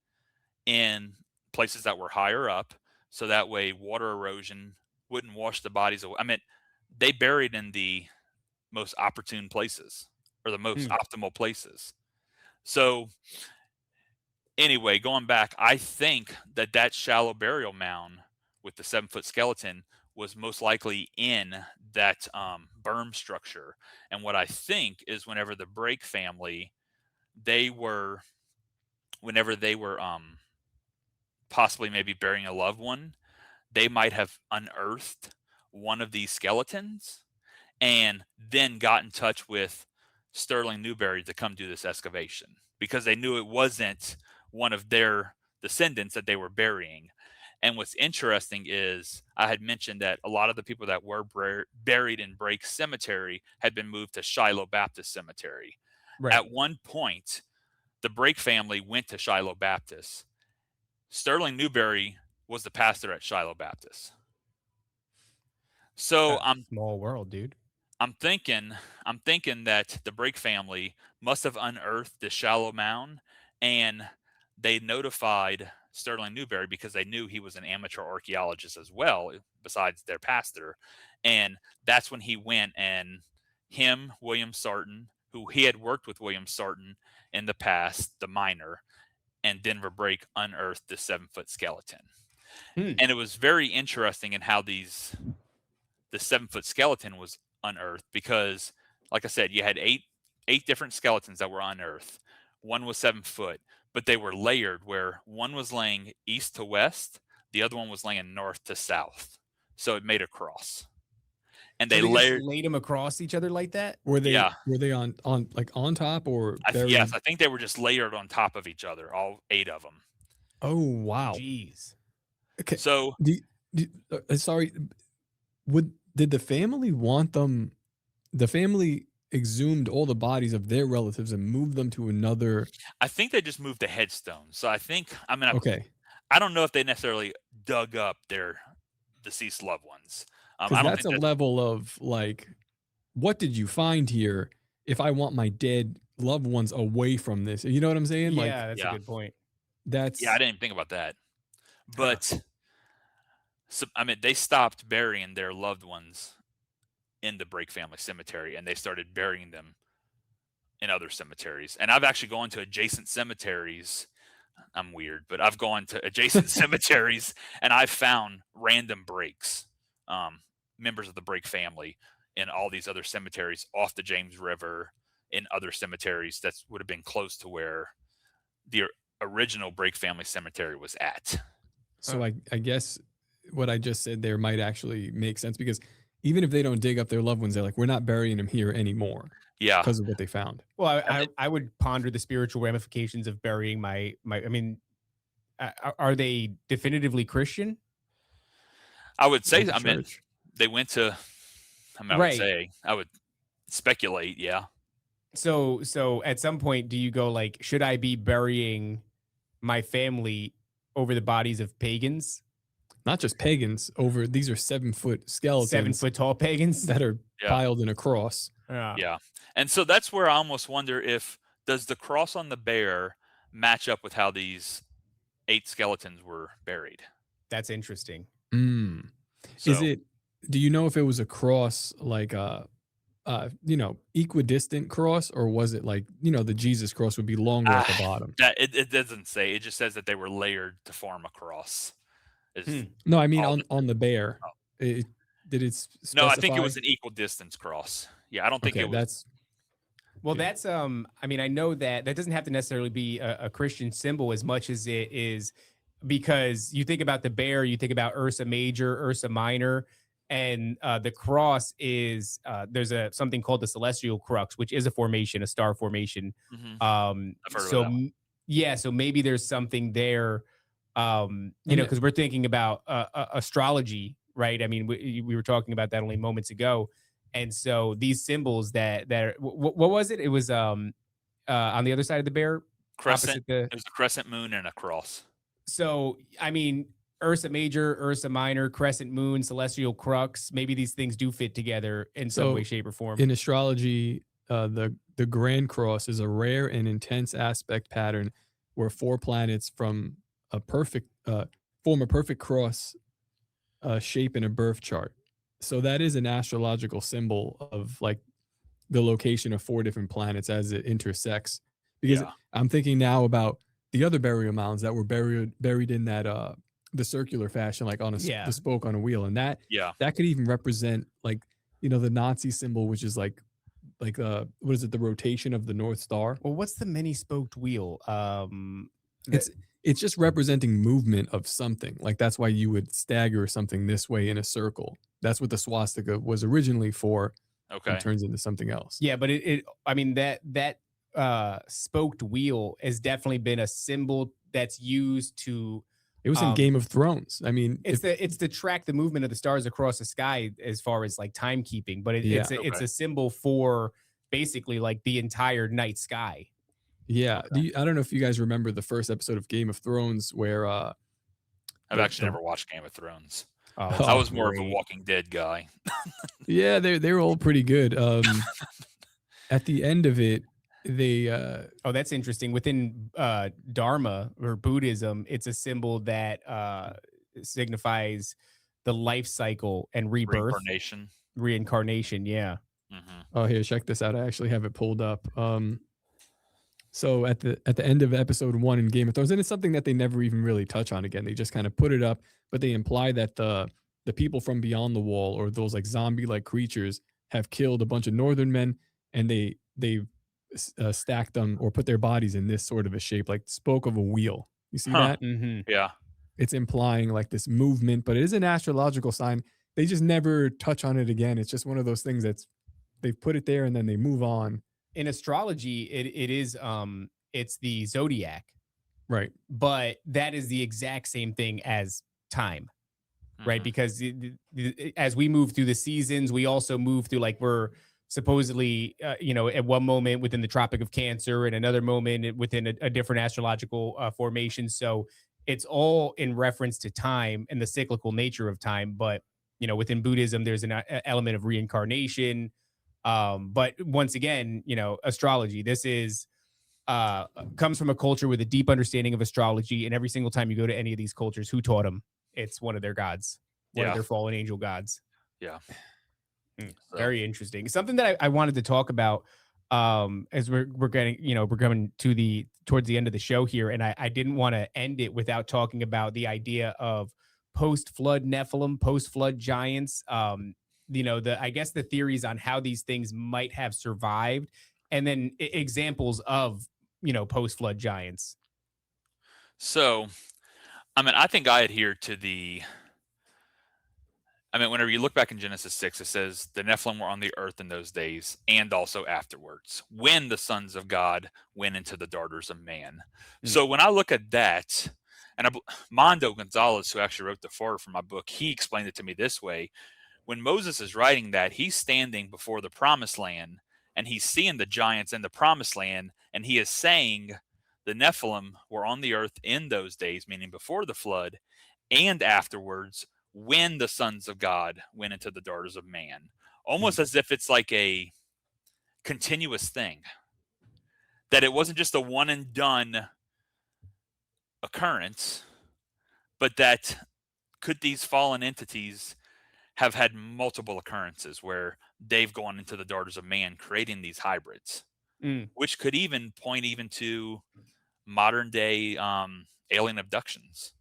in places that were higher up, so that way water erosion wouldn't wash the bodies away. I mean, they buried in the most opportune places, or the most optimal places. So anyway, going back, I think that shallow burial mound with the 7-foot skeleton was most likely in that berm structure. And what I think is whenever the Brake family, whenever they were possibly maybe burying a loved one, they might have unearthed one of these skeletons and then got in touch with Sterling Newberry to come do this excavation, because they knew it wasn't one of their descendants that they were burying. And what's interesting is I had mentioned that a lot of the people that were buried in Brake Cemetery had been moved to Shiloh Baptist Cemetery. Right. At one point, the Brake family went to Shiloh Baptist. Sterling Newberry was the pastor at Shiloh Baptist. So Small world, dude. I'm thinking that the Brake family must have unearthed the shallow mound, and they notified Sterling Newberry because they knew he was an amateur archaeologist as well, besides their pastor. And that's when he went and him, William Sarton, who he had worked with William Sarton in the past, the miner, and Denver Brake unearthed the 7-foot skeleton. And it was very interesting in how the 7-foot skeleton was unearthed because, like I said, you had eight different skeletons that were unearthed. One was 7 foot, but they were layered where one was laying east to west, the other one was laying north to south. So it made a cross. And So they just layered laid them across each other like that. Were they Yeah. were they on like on top or buried? yes, I think they were just layered on top of each other, all 8 of them. Oh wow. Jeez. Okay. So Sorry, did the family want them? The family exhumed all the bodies of their relatives and moved them to another. I think they just moved the headstone. So I mean, Okay, I don't know if they necessarily dug up their deceased loved ones. I because don't that's a think level of like, what did you find here? If I want my dead loved ones away from this, you know what I'm saying? Like Yeah, that's Yeah. a good point. that's Yeah, I didn't even think about that. But so, I mean, they stopped burying their loved ones in the Brake family cemetery, and they started burying them in other cemeteries. And I've actually gone to adjacent cemeteries. I'm weird, but I've gone to adjacent cemeteries, and I've found random Brakes, members of the Brake family, in all these other cemeteries off the James River, in other cemeteries that would have been close to where the original Brake family cemetery was at. So I guess what I just said there might actually make sense because even if they don't dig up their loved ones, they're like, we're not burying them here anymore Yeah. because of what they found. Well, I would ponder the spiritual ramifications of burying my. I mean, are they definitively Christian? I would say, Like the I mean, church. they went to, I mean, I would speculate, yeah. So at some point, do you go like, should I be burying my family over the bodies of pagans, Not just pagans. These are 7-foot skeletons 7-foot tall pagans? that are Yeah. piled in a cross. Yeah. And so that's where I almost wonder does the cross on the bear match up with how these 8 skeletons were buried? That's interesting. Mm. So, Do you know if it was a cross like equidistant cross, or was it like, the Jesus cross would be longer at the bottom? that it doesn't say. It just says that they were layered to form a cross. No, I mean all on the bear. Oh. Did it No, I think it specify? was an equal distance cross. Yeah, I don't think Okay, it was. that's Well, Okay. that's I mean, I know that doesn't have to necessarily be a Christian symbol as much as it is, because you think about the bear, you think about Ursa Major, Ursa Minor, and the cross is there's something called the celestial crux, which is a formation, a star formation. Mhm. I've heard of So that. yeah, so maybe there's something there, because we're thinking about astrology, right? I mean, we were talking about that only moments ago. And so these symbols that what was it? It was on the other side of the bear, Crescent. opposite the. There's a crescent moon and a cross. So I mean, Ursa Major, Ursa Minor, crescent moon, celestial crux. Maybe these things do fit together in some So, way, shape, or form. in astrology, the Grand Cross is a rare and intense aspect pattern where 4 planets form a perfect cross shape in a birth chart. So that is an astrological symbol of like the location of 4 different planets as it intersects. Because Yeah. I'm thinking now about the other burial mounds that were buried in that the circular fashion, like on the spoke on a wheel, and that Yeah. could even represent like the Nazi symbol, which is like what is it, the rotation of the North Star. Well, what's the many spoked wheel? It's just representing movement of something. Like that's why you would stagger something this way in a circle. That's what the swastika was originally for. Okay. And turns into something else. Yeah, but I mean that spoked wheel has definitely been a symbol that's used to. It was in Game of Thrones. I mean, it's to track the movement of the stars across the sky as far as like timekeeping, but it's Okay. a symbol for basically like the entire night sky. yeah. I don't know if you guys remember the first episode of Game of Thrones where I've actually never watched Game of Thrones. Oh, I was more of a great. Walking Dead guy. yeah, they were all pretty good. At the end of it, they Oh, that's interesting. Within Dharma or Buddhism, it's a symbol that signifies the life cycle and rebirth, Reincarnation. reincarnation. Yeah. Hmm. oh, here, check this out. I actually have it pulled up. So at the end of episode 1 in Game of Thrones, and it's something that they never even really touch on again. They just kind of put it up, but they imply that the people from beyond the wall, or those like zombie-like creatures, have killed a bunch of northern men, and they've stacked them or put their bodies in this sort of a shape, like spoke of a wheel. You see Huh. that? Mm-hmm. Yeah. It's implying like this movement, but it is an astrological sign. They just never touch on it again. It's just one of those things that's they've put it there and then they move on. In astrology, it is it's the zodiac, Right. but that is the exact same thing as time, right? Mhm. Because as we move through the seasons, we also move through, like, we're supposedly at one moment within the Tropic of Cancer and another moment within a different astrological formation. So it's all in reference to time and the cyclical nature of time. But within Buddhism, there's an element of reincarnation. But once again, astrology, this is comes from a culture with a deep understanding of astrology. And every single time you go to any of these cultures, who taught them? It's one of their gods, one of Yeah. their fallen angel gods. Yeah. So- Very interesting. Something that I wanted to talk about as we're getting, we're coming towards the end of the show here. And I didn't want to end it without talking about the idea of post-flood Nephilim, post-flood giants. I guess the theories on how these things might have survived, and then examples of post-flood giants. So, I think I adhere to whenever you look back in Genesis 6, it says the Nephilim were on the earth in those days and also afterwards, when the sons of God went into the daughters of man. So when I look at that, and Mondo Gonzalez, who actually wrote the foreword for my book, he explained it to me this way. When Moses is writing that, he's standing before the promised land and he's seeing the giants in the promised land, and he is saying the Nephilim were on the earth in those days, meaning before the flood, and afterwards, when the sons of God went into the daughters of man. Almost as if it's like a continuous thing, that it wasn't just a one and done occurrence, but that could these fallen entities have had multiple occurrences where they've gone into the daughters of man, creating these hybrids, which could even point to modern day alien abductions.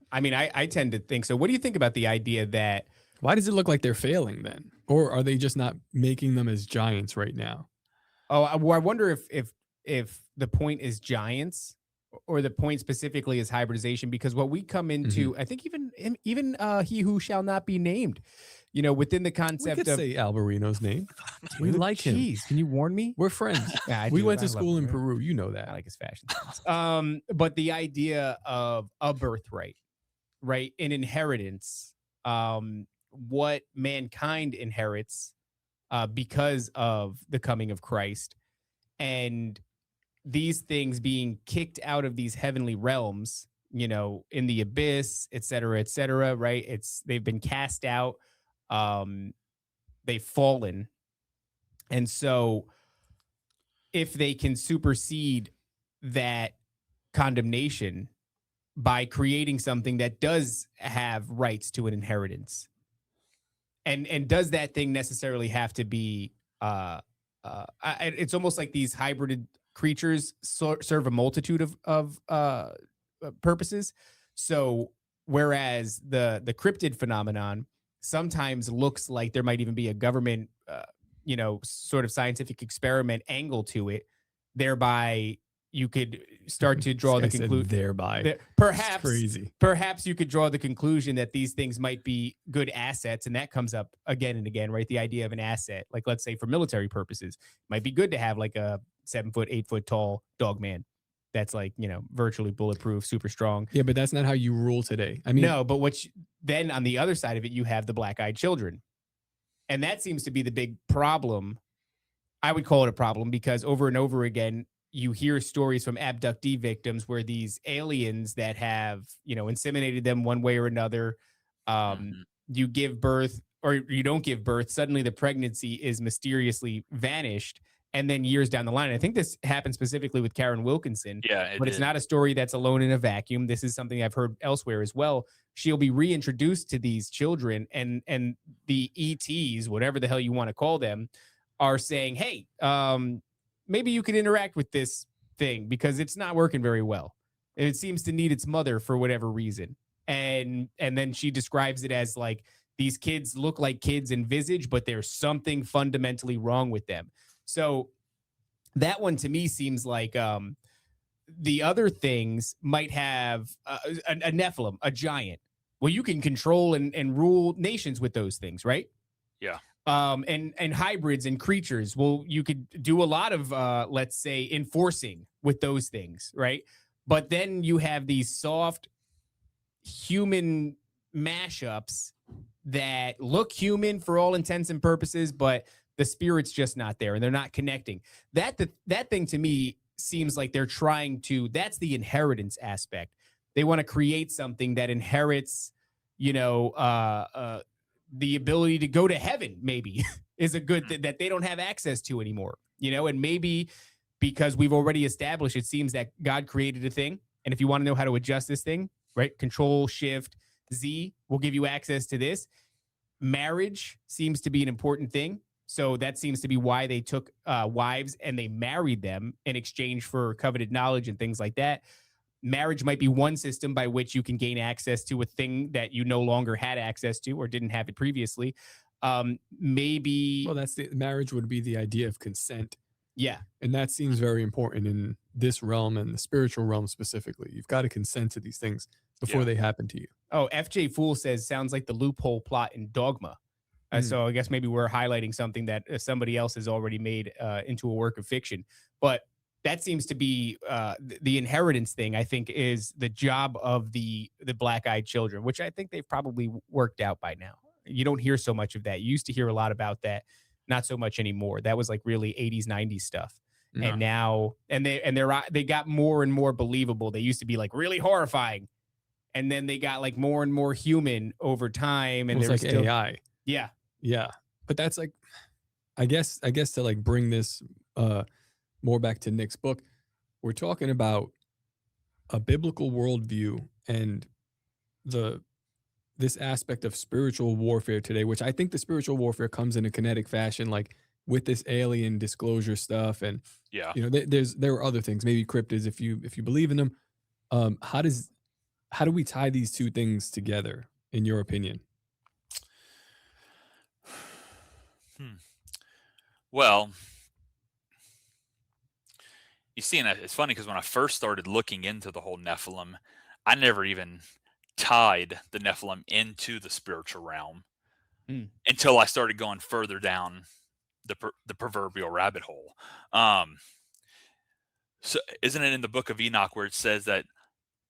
I tend to think so. What do you think about the idea that Why does it look like they're failing then? Or are they just not making them as giants right now? Oh, I wonder if the point is giants, or the point specifically is hybridization, because what we come into, I think even he who shall not be named, within the We concept could of say Alberino's name. We Dude, like him. jeez, can you warn me? We're friends. Yeah, I We do. went I to love school in him. Peru. You know I that. like his fashion sense. But the idea of a birthright, right? An inheritance, what mankind inherits because of the coming of Christ, and these things being kicked out of these heavenly realms, in the abyss, et cetera, right? They've been cast out, they've fallen. And so if they can supersede that condemnation by creating something that does have rights to an inheritance, and does that thing necessarily have to be it's almost like these hybrid creatures serve a multitude of purposes. So whereas the cryptid phenomenon sometimes looks like there might even be a government sort of scientific experiment angle to it, thereby you could start to draw the conclusion thereby. that It's crazy. perhaps you could draw the conclusion that these things might be good assets. And that comes up again and again, right? The idea of an asset, like let's say for military purposes, might be good to have like a 7 foot, 8 foot tall dog man that's like, virtually bulletproof, super strong. Yeah, but that's not how you rule today. I mean, No, but then on the other side of it, you have the black-eyed children. And that seems to be the big problem. I would call it a problem because over and over again, you hear stories from abductee victims where these aliens that have, inseminated them one way or another, you give birth or you don't give birth, suddenly the pregnancy is mysteriously vanished. And then years down the line, I think this happened specifically with Karen Wilkinson, Yeah, but it's not a story that's alone in a vacuum. This is something I've heard elsewhere as well. She'll be reintroduced to these children, and the ETs, whatever the hell you want to call them, are saying, hey, maybe you could interact with this thing because it's not working very well. It seems to need its mother for whatever reason. And then she describes it as like, these kids look like kids in visage, but there's something fundamentally wrong with them. So that one to me seems like the other things might have a Nephilim, a giant. Well, you can control and rule nations with those things, right? Yeah. And hybrids and creatures. Well, you could do a lot of, let's say, enforcing with those things, right? But then you have these soft human mashups that look human for all intents and purposes, but the spirit's just not there and they're not connecting. That thing to me seems like they're trying to, that's the inheritance aspect. They want to create something that inherits, you know, the ability to go to heaven, maybe is a good thing that they don't have access to anymore, you know, and maybe because we've already established, it seems that God created a thing. And if you want to know how to adjust this thing, right? Control Shift Z will give you access to this. Marriage seems to be an important thing. So that seems to be why they took wives and they married them in exchange for coveted knowledge and things like that. Marriage might be one system by which you can gain access to a thing that you no longer had access to or didn't have it previously. Maybe. Well, that's the marriage would be the idea of consent. Yeah. And that seems very important in this realm and the spiritual realm specifically. You've got to consent to these things before they happen to you. Oh, FJ Fool says, sounds like the loophole plot in Dogma. So I guess maybe we're highlighting something that somebody else has already made into a work of fiction. But that seems to be the inheritance thing, I think, is the job of the black-eyed children, which I think they've probably worked out by now. You don't hear so much of that. You used to hear a lot about that. Not so much anymore. That was like really 80s, 90s stuff. No. And now, they got more and more believable. They used to be like really horrifying. And then they got like more and more human over time. And it's like still AI. Yeah. Yeah. But that's like, I guess to like bring this more back to Nick's book, we're talking about a biblical worldview and this aspect of spiritual warfare today, which I think the spiritual warfare comes in a kinetic fashion, like with this alien disclosure stuff. And, you know, there are other things, maybe cryptids, if you believe in them. How do we tie these two things together, in your opinion? Well, you see, and it's funny because when I first started looking into the whole Nephilim, I never even tied the Nephilim into the spiritual realm until I started going further down the proverbial rabbit hole. So isn't it in the book of Enoch where it says that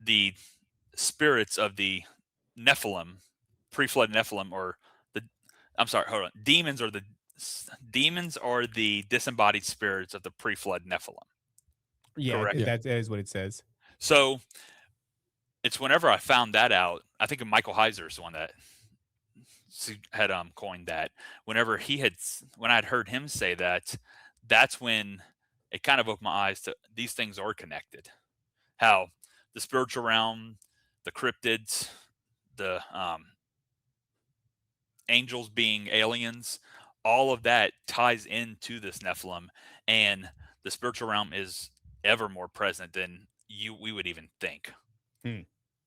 the spirits of the Nephilim, pre-flood Nephilim, demons are the disembodied spirits of the pre-flood Nephilim. Yeah, correct? that is what it says. So it's whenever I found that out, I think Michael Heiser is the one that had coined that. When I'd heard him say that, that's when it kind of opened my eyes to these things are connected. How the spiritual realm, the cryptids, the angels being aliens, all of that ties into this Nephilim, and the spiritual realm is ever more present than we would even think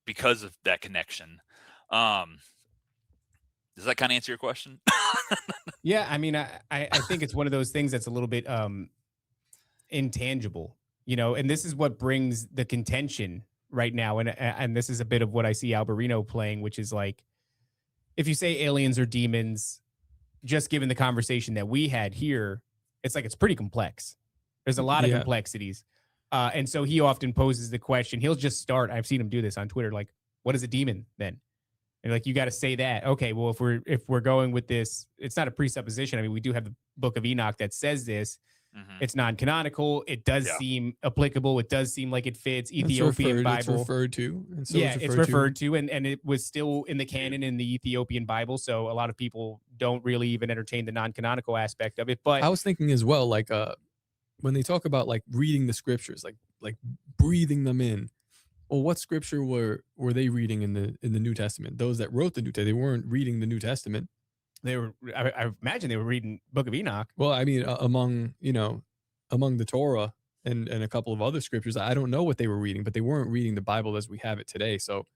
because of that connection. Does that kind of answer your question? Yeah, I mean, I think it's one of those things that's a little bit intangible, you know, and this is what brings the contention right now. And this is a bit of what I see Alberino playing, which is like, if you say aliens or demons, just given the conversation that we had here, it's like it's pretty complex. There's a lot of complexities. And so he often poses the question, he'll just start, I've seen him do this on Twitter, like, what is a demon then? And like, you got to say that. Okay, well, if we're going with this, it's not a presupposition. I mean, we do have the Book of Enoch that says this. It's non-canonical. It does seem applicable. It does seem like it fits. Ethiopian Bible. It's referred to. And so it's referred to. And it was still in the canon in the Ethiopian Bible. So a lot of people don't really even entertain the non-canonical aspect of it. But I was thinking as well, like when they talk about like reading the scriptures, like breathing them in. Well, what scripture were they reading in the New Testament? Those that wrote the New Testament, they weren't reading the New Testament. They were, I imagine they were reading Book of Enoch. Well, I mean, among the Torah and a couple of other scriptures, I don't know what they were reading, but they weren't reading the Bible as we have it today. So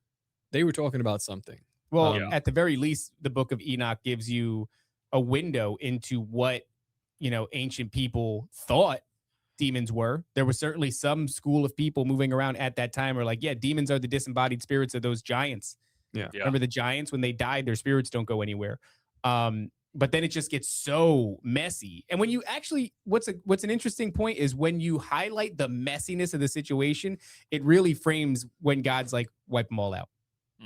they were talking about something. Well, Yeah. at the very least, the Book of Enoch gives you a window into what, ancient people thought demons were. There was certainly some school of people moving around at that time are like, yeah, demons are the disembodied spirits of those giants. Yeah. Yeah. Remember the giants, when they died, their spirits don't go anywhere. But then it just gets so messy. And when you actually, what's an interesting point is when you highlight the messiness of the situation, it really frames when God's like, wipe them all out.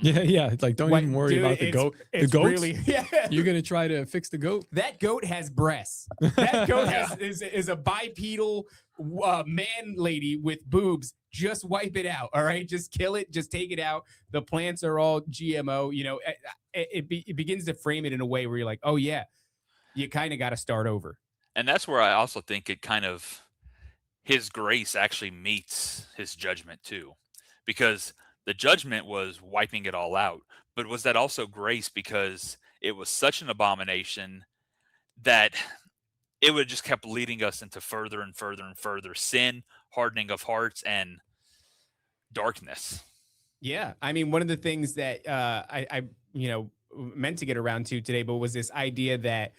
Yeah. It's like, don't even worry about the goat. The It's goats? really, yeah. You're going to try to fix the goat? That goat has breasts. That goat is a bipedal man lady with boobs. Just wipe it out. All right. Just kill it. Just take it out. The plants are all GMO. It begins to frame it in a way where you're like, oh, yeah, you kind of got to start over. And that's where I also think it kind of, his grace actually meets his judgment too, because the judgment was wiping it all out. But was that also grace because it was such an abomination that it would just kept leading us into further and further and further sin, hardening of hearts, and darkness. Yeah. I mean, one of the things that I meant to get around to today, but was this idea that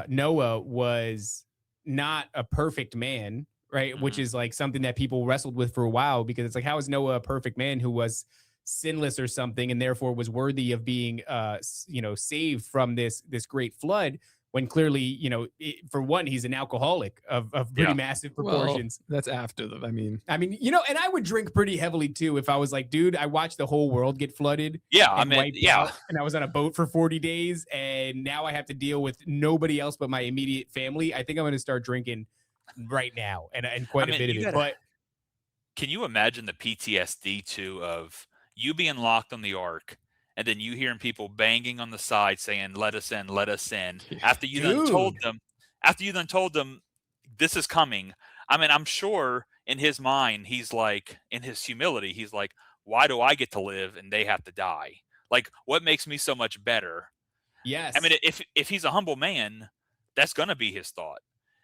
Noah was not a perfect man, right? Which is like something that people wrestled with for a while, because it's like, how is Noah a perfect man who was sinless or something and therefore was worthy of being saved from this great flood, when clearly, for one, he's an alcoholic of pretty massive proportions. Well, that's after them. I mean, and I would drink pretty heavily too if I was like, dude, I watched the whole world get flooded. Yeah, and wiped out, and I was on a boat for 40 days, and now I have to deal with nobody else but my immediate family. I think I'm going to start drinking right now, and quite a bit of it. But can you imagine the PTSD too of you being locked on the ark, and then you hearing people banging on the side saying, let us in, after you then told them this is coming. I mean, I'm sure in his mind, he's like, in his humility, he's like, why do I get to live and they have to die? Like, what makes me so much better? Yes. I mean, if he's a humble man, that's going to be his thought.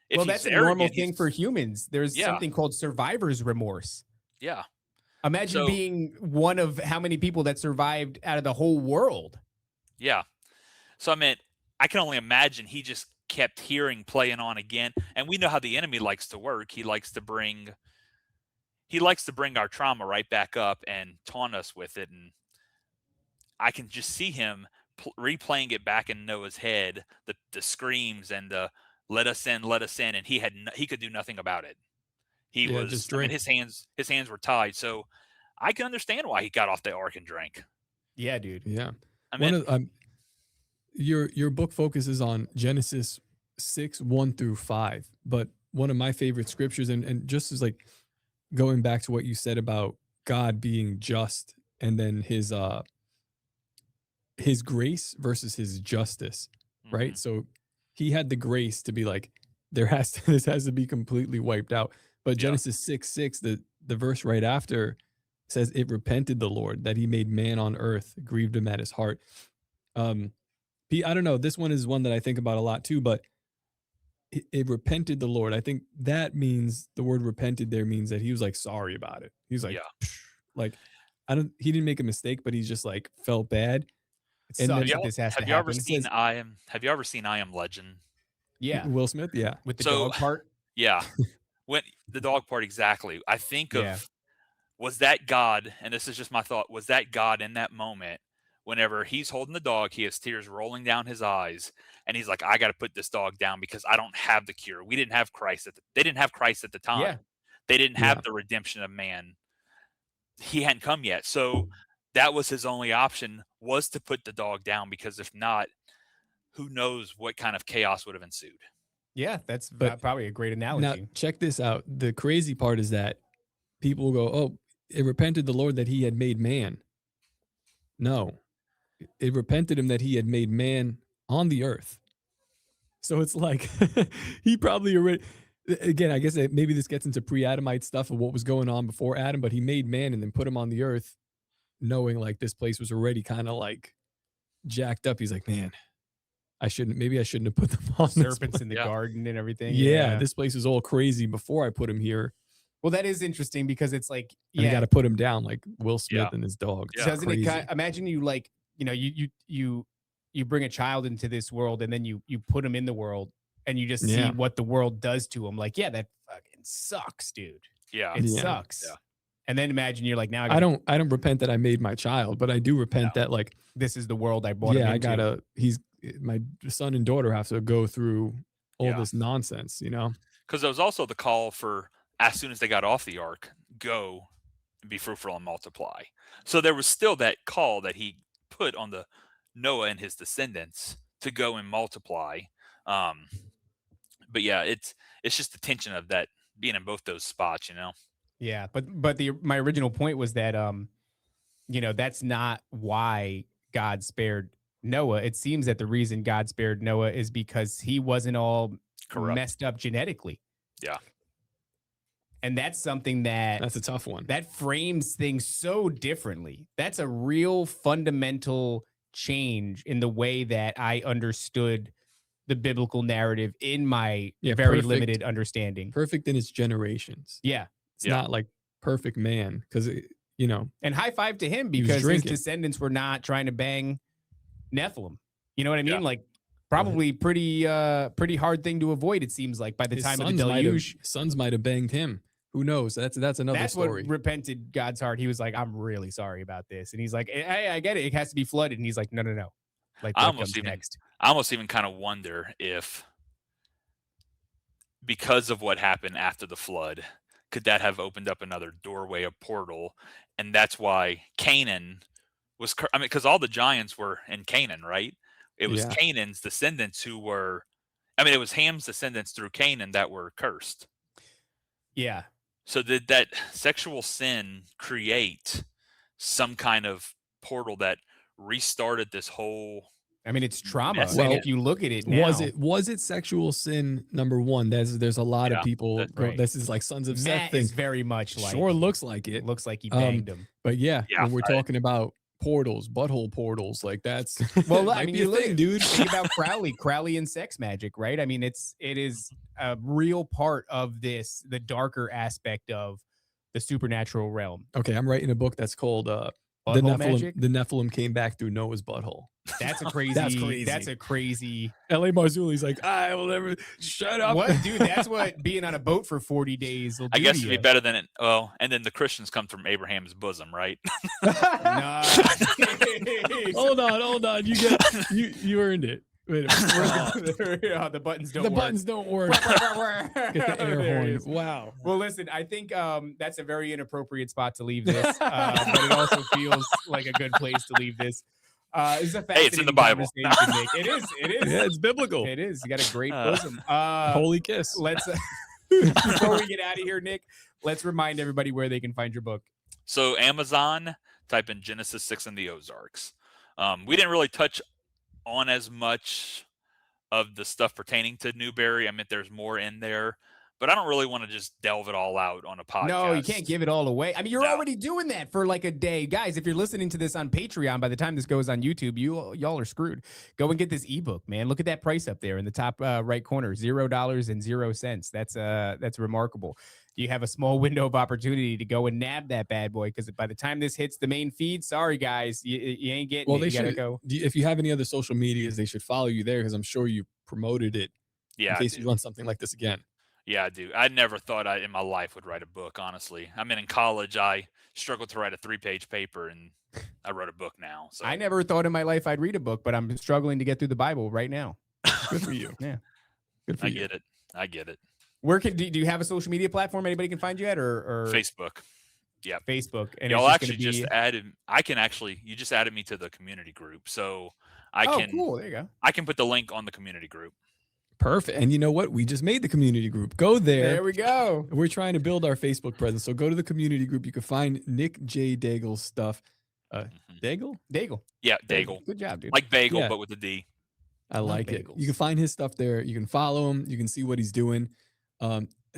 If that's a normal thing for humans. There's something called survivor's remorse. Yeah. Imagine being one of how many people that survived out of the whole world. Yeah. So, I mean, I can only imagine he just kept hearing, playing on again. And we know how the enemy likes to work. He likes to bring our trauma right back up and taunt us with it. And I can just see him replaying it back in Noah's head, the screams and the let us in, and he could do nothing about it. He was just drink. I mean, his hands were tied. So I can understand why he got off the ark and drank. Yeah, dude. Yeah. I mean, your book focuses on Genesis 6:1-5, but one of my favorite scriptures, and just as like going back to what you said about God being just, and then his grace versus his justice, right? So he had the grace to be like, this has to be completely wiped out. But Genesis 6:6, the verse right after says, it repented the Lord that he made man on earth, grieved him at his heart. I don't know. This one is one that I think about a lot too, but it repented the Lord. I think that means the word repented there means that he was like sorry about it. He's like, like, he didn't make a mistake, but he's just like felt bad. And then this has to happen. Have you ever seen I Am Legend? Yeah. Will Smith? Yeah. With the dog part? Yeah. When the dog part, exactly. I think of, was that God, and this is just my thought, was that God in that moment, whenever he's holding the dog, he has tears rolling down his eyes, and he's like, I got to put this dog down because I don't have the cure. We didn't have Christ. They didn't have Christ at the time. Yeah. They didn't have the redemption of man. He hadn't come yet. So that was his only option, was to put the dog down, because if not, who knows what kind of chaos would have ensued. Yeah, that's probably a great analogy. Now, check this out. The crazy part is that people will go, oh, it repented the Lord that he had made man. No, it repented him that he had made man on the earth. So it's like he probably already. Again, I guess maybe this gets into pre-Adamite stuff of what was going on before Adam, but he made man and then put him on the earth, knowing like this place was already kind of like jacked up. He's like, man, maybe I shouldn't have put them on this Serpents place. in the Yeah. garden and everything. Yeah, this place is all crazy before I put him here. Well, that is interesting because it's like, And I got to put him down like Will Smith Yeah. and his dog. It's doesn't crazy. it imagine you like, you bring a child into this world and then you put him in the world and you just see Yeah. what the world does to him. Like, yeah, that fucking sucks, dude. Yeah. It Yeah. sucks. Yeah. And then imagine you're like, now I don't repent that I made my child, but I do repent that like, this is the world I brought him yeah, into. my son and daughter have to go through all Yeah. this nonsense, you know? Because there was also the call for as soon as they got off the ark, go and be fruitful and multiply. So there was still that call that he put on the Noah and his descendants to go and multiply. But yeah, it's just the tension of that being in both those spots, you know. Yeah, but my original point was that that's not why God spared Noah. It seems that the reason God spared Noah is because he wasn't all Corrupt. messed up genetically. Yeah. And that's something That's a tough one. that frames things so differently. That's a real fundamental change in the way that I understood the biblical narrative in my Yeah, very perfect. limited understanding. Perfect in its generations. Yeah. It's Yeah. not like perfect man because, you know, And high five to him He was because his drinking. descendants were not trying to bang Nephilim. You know what I mean? Yeah. Like probably pretty hard thing to avoid, it seems like, by the his time of the sons deluge. might have banged him. Who knows? That's another That's story. what repented God's heart. He was like, I'm really sorry about this. And he's like, hey, I get it. It has to be flooded. And he's like, no. Like I that almost comes even- next. I almost even kind of wonder if, because of what happened after the flood, could that have opened up another doorway, a portal? And that's why Canaan was, because all the giants were in Canaan, right? It was Yeah. Canaan's descendants who were, it was Ham's descendants through Canaan that were cursed. Yeah. So did that sexual sin create some kind of portal that restarted this whole? I mean, it's trauma. Yes, and well, if you look at it now, Was it sexual sin? Number one, there's a lot Yeah, of people. that's Go, right. This is like Sons of Seth Matt thing. is very much like, Sure looks like it. it looks like he banged him. But yeah, Yeah, when we're talking about portals, butthole portals, like that's Well, might I mean, be you a look thing, dude. think about Crowley and sex magic, right? I mean, it is a real part of this, the darker aspect of the supernatural realm. Okay, I'm writing a book that's called the Butthole Nephilim. magic? The Nephilim came back through Noah's butthole. That's a crazy. crazy. That's a crazy. L.A. Marzulli's like, I will never shut up. What, dude? That's what being on a boat for 40 days will do. I guess to it'd be you. better than it. Well, and then the Christians come from Abraham's bosom, right? Nice. Hold on. You earned it. Wait a minute. Yeah, the buttons don't The work. buttons don't work. Get the air There it horn. is. Wow. Well, listen, I think that's a very inappropriate spot to leave this, but it also feels like a good place to leave this. It's a Hey, it's in the fascinating Bible. conversation, Nick. It is. Yeah, it's biblical. It is. You got a great Uh, bosom. Holy kiss. Let's before we get out of here, Nick, let's remind everybody where they can find your book. So Amazon, type in Genesis 6 and the Ozarks. We didn't really touch on as much of the stuff pertaining to Newberry. There's more in there, but I don't really want to just delve it all out on a podcast. No, you can't give it all away. I mean, you're No. already doing that for like a day. Guys, if you're listening to this on Patreon, by the time this goes on YouTube, y'all are screwed. Go and get this ebook, man. Look at that price up there in the top right corner, $0.00. That's remarkable. You have a small window of opportunity to go and nab that bad boy, because by the time this hits the main feed, sorry guys, you ain't getting Well, it. they You gotta should go. If you have any other social medias, they should follow you there because I'm sure you promoted it Yeah, in I case do. you run something like this again. Yeah, I do. I never thought I in my life would write a book, honestly. In college, I struggled to write a 3-page paper, and I wrote a book now. So I never thought in my life I'd read a book, but I'm struggling to get through the Bible right now. Good for you. Yeah. Good for I you. get it. I get it. Where do you have a social media platform anybody can find you at, or Facebook. Facebook? And Y'all it's actually just just gonna added. You just added me to the community group, so be, cool. There you go. I can put the link on the community group. Perfect. And you know what? We just made the community group. Go there. There we go. We're trying to build our Facebook presence. So go to the community group. You can find Nick J. Daigle's stuff. Mhm. Daigle? Dagel. Yeah, Dagel. Good job, dude. Like bagel, Yeah. but with a D. I Love like it. You bagels. can find his stuff there. You can follow him. You can see what he's doing.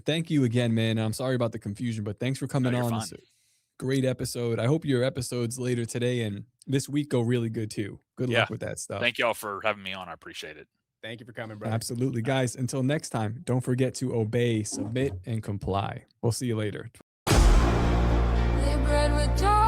Thank you again, man. I'm sorry about the confusion, but thanks for coming you're on. fine. This great episode. I hope your episodes later today and this week go really good too. Good Yeah. luck with that stuff. Thank y'all for having me on. I appreciate it. Thank you for coming, brother. Absolutely. Guys, until next time, don't forget to obey, submit, and comply. We'll see you later. They bred with dark.